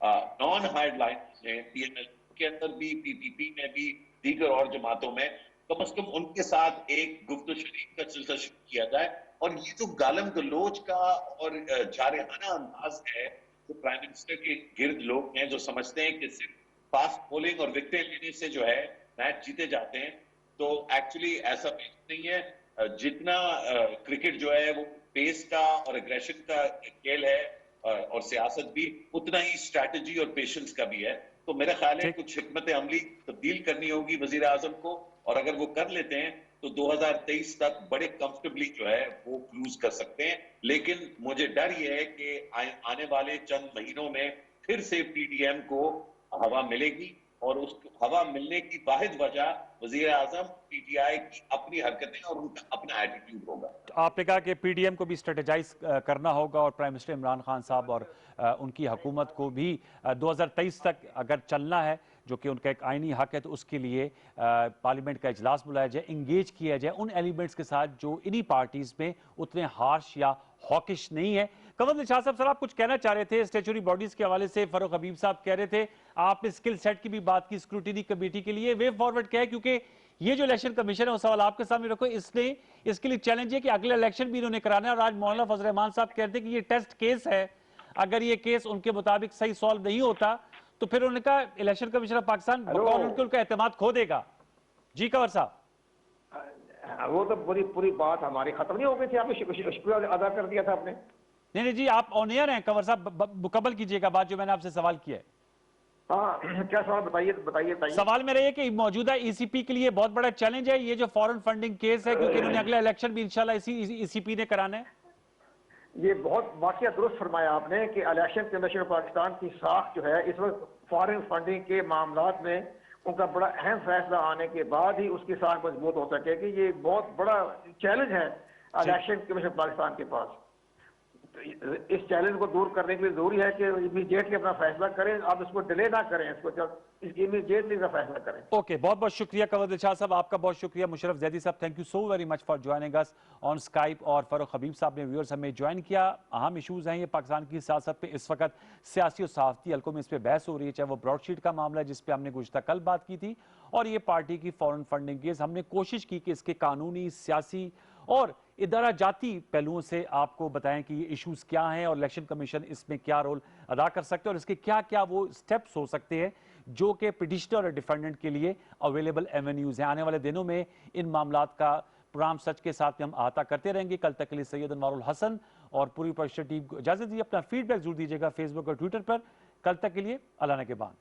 नॉन हार्ड लाइन है पीएमएल के अंदर भी, पीपीपी में भी, दीगर और जमातों में, कम से कम उनके साथ एक गुफ्तगू शरीफ का सिलसिला शुरू किया जाए। और ये जो गालम गलोच का और जारहाना अंदाज है जो प्राइम मिनिस्टर के गिर्द लोग हैं, जो समझते हैं कि सिर्फ फास्ट बॉलिंग और विकेटें लेने से जो है मैच जीते जाते हैं, तो एक्चुअली ऐसा नहीं है। जितना क्रिकेट जो है वो पेस का और एग्रेशन का खेल है और सियासत भी, उतना ही स्ट्रैटेजी और पेशेंस का भी है। तो मेरा ख्याल है कुछ हिकमत अमली तब्दील करनी होगी वजीर आजम को, और अगर वो कर लेते हैं तो 2023 तक बड़े कंफर्टेबली जो है वो क्रूज कर सकते हैं। लेकिन मुझे डर ये है कि आने वाले चंद महीनों में फिर से पीडीएम को हवा मिलेगी, और उस हवा मिलने की वाहिद वजह वजीर आजम, पीटीआई की अपनी हरकतें और उनका अपना एटीट्यूड होगा। आपने कहा कि पीडीएम को भी स्ट्रेटेजाइज करना होगा और प्राइम मिनिस्टर इमरान खान साहब और उनकी हुकूमत को भी 2023 तक अगर चलना है, जो कि उनका एक आईनी हक है, तो उसके लिए पार्लियामेंट का इजलास बुलाया जाए, इंगेज किया जाए उन एलिमेंट्स के साथ जो इन्हीं पार्टीज में उतने हार्श या हॉकिश नहीं है। कंवर दिलशाद साहब, सर आप कुछ कहना चाह रहे थे स्टैट्यूटरी बॉडीज के हवाले से। फारूक हबीब साहब कह रहे थे, आपने स्किल सेट की भी बात की स्क्रूटिनी कमेटी के लिए, वे फॉरवर्ड क्या है, क्योंकि ये जो इलेक्शन कमीशन है वो सवाल आपके सामने रखो, इसने इसके लिए चैलेंज है कि अगले इलेक्शन भी इन्होंने कराना है। और आज मौलाना फजल रहमान साहब कहते हैं कि ये टेस्ट केस है, अगर ये केस उनके मुताबिक सही सॉल्व नहीं होता तो फिर उन्होंने कहा इलेक्शन कमीशन ऑफ पाकिस्तान उनका एतमाद खो देगा। जी कंवर साहब। वो तो पूरी बात हमारी खत्म नहीं हो गई थी, आपने शुक्रिया अदा कर दिया था आपने। नहीं जी, आप ऑन एयर हैं कंवर साहब, मुकम्मल कीजिएगा बात जो मैंने आपसे सवाल किया है। हाँ, क्या सवाल बताइए। सवाल मेरा ये कि मौजूदा ईसीपी के लिए बहुत बड़ा चैलेंज है ये जो फॉरेन फंडिंग केस है, क्योंकि इन्होंने अगला इलेक्शन भी इंशाल्लाह इसी ईसीपी ने कराना है। ये बहुत वाकया दुरुस्त फरमाया आपने कि इलेक्शन कमीशन पाकिस्तान की साख जो है इस वक्त फॉरेन फंडिंग के मामलात में उनका बड़ा अहम फैसला आने के बाद ही उसकी साख मजबूत हो सकेगी। ये बहुत बड़ा चैलेंज है इलेक्शन कमीशन पाकिस्तान के पास। इस चैलेंज को दूर करने के लिए जरूरी है कि इमीडिएटली अपना फैसला करें, आप इसको डिले ना करें, इसको इमीडिएटली का फैसला करें। ओके, बहुत बहुत शुक्रिया कंवर दिलशाद साहब, आपका बहुत शुक्रिया। मुशर्रफ जैदी साहब, thank you so very much for joining us on Skype. और फारूक हबीब साहब ने व्यूअर्स हमें ज्वाइन किया। अहम इशूज हैं ये पाकिस्तान की सियासत पे इस वक्त, सियासी और सहाफती हल्कों में इस पर बहस हो रही है, चाहे वो ब्रॉडशीट का मामला है जिस पे हमने गुज़श्ता कल बात की थी, और ये पार्टी की फॉरेन फंडिंग केस। हमने कोशिश की कि इसके कानूनी, सियासी और इदारा जाती पहलुओं से आपको बताएं कि ये इश्यूज क्या हैं और इलेक्शन कमीशन इसमें क्या रोल अदा कर सकते हैं और इसके क्या क्या वो स्टेप्स हो सकते हैं जो कि पिटिशनर और डिफेंडेंट के लिए अवेलेबल एवेन्यूज हैं। आने वाले दिनों में इन मामलात का प्रोग्राम सच के साथ में हम अहाता करते रहेंगे। कल तक के लिए सैयद अनवारुल हसन और पूरी परिषद टीम को इजाजत दीजिए। अपना फीडबैक जरूर दीजिएगा फेसबुक और ट्विटर पर। कल तक के लिए अल्लाह ने के बाद।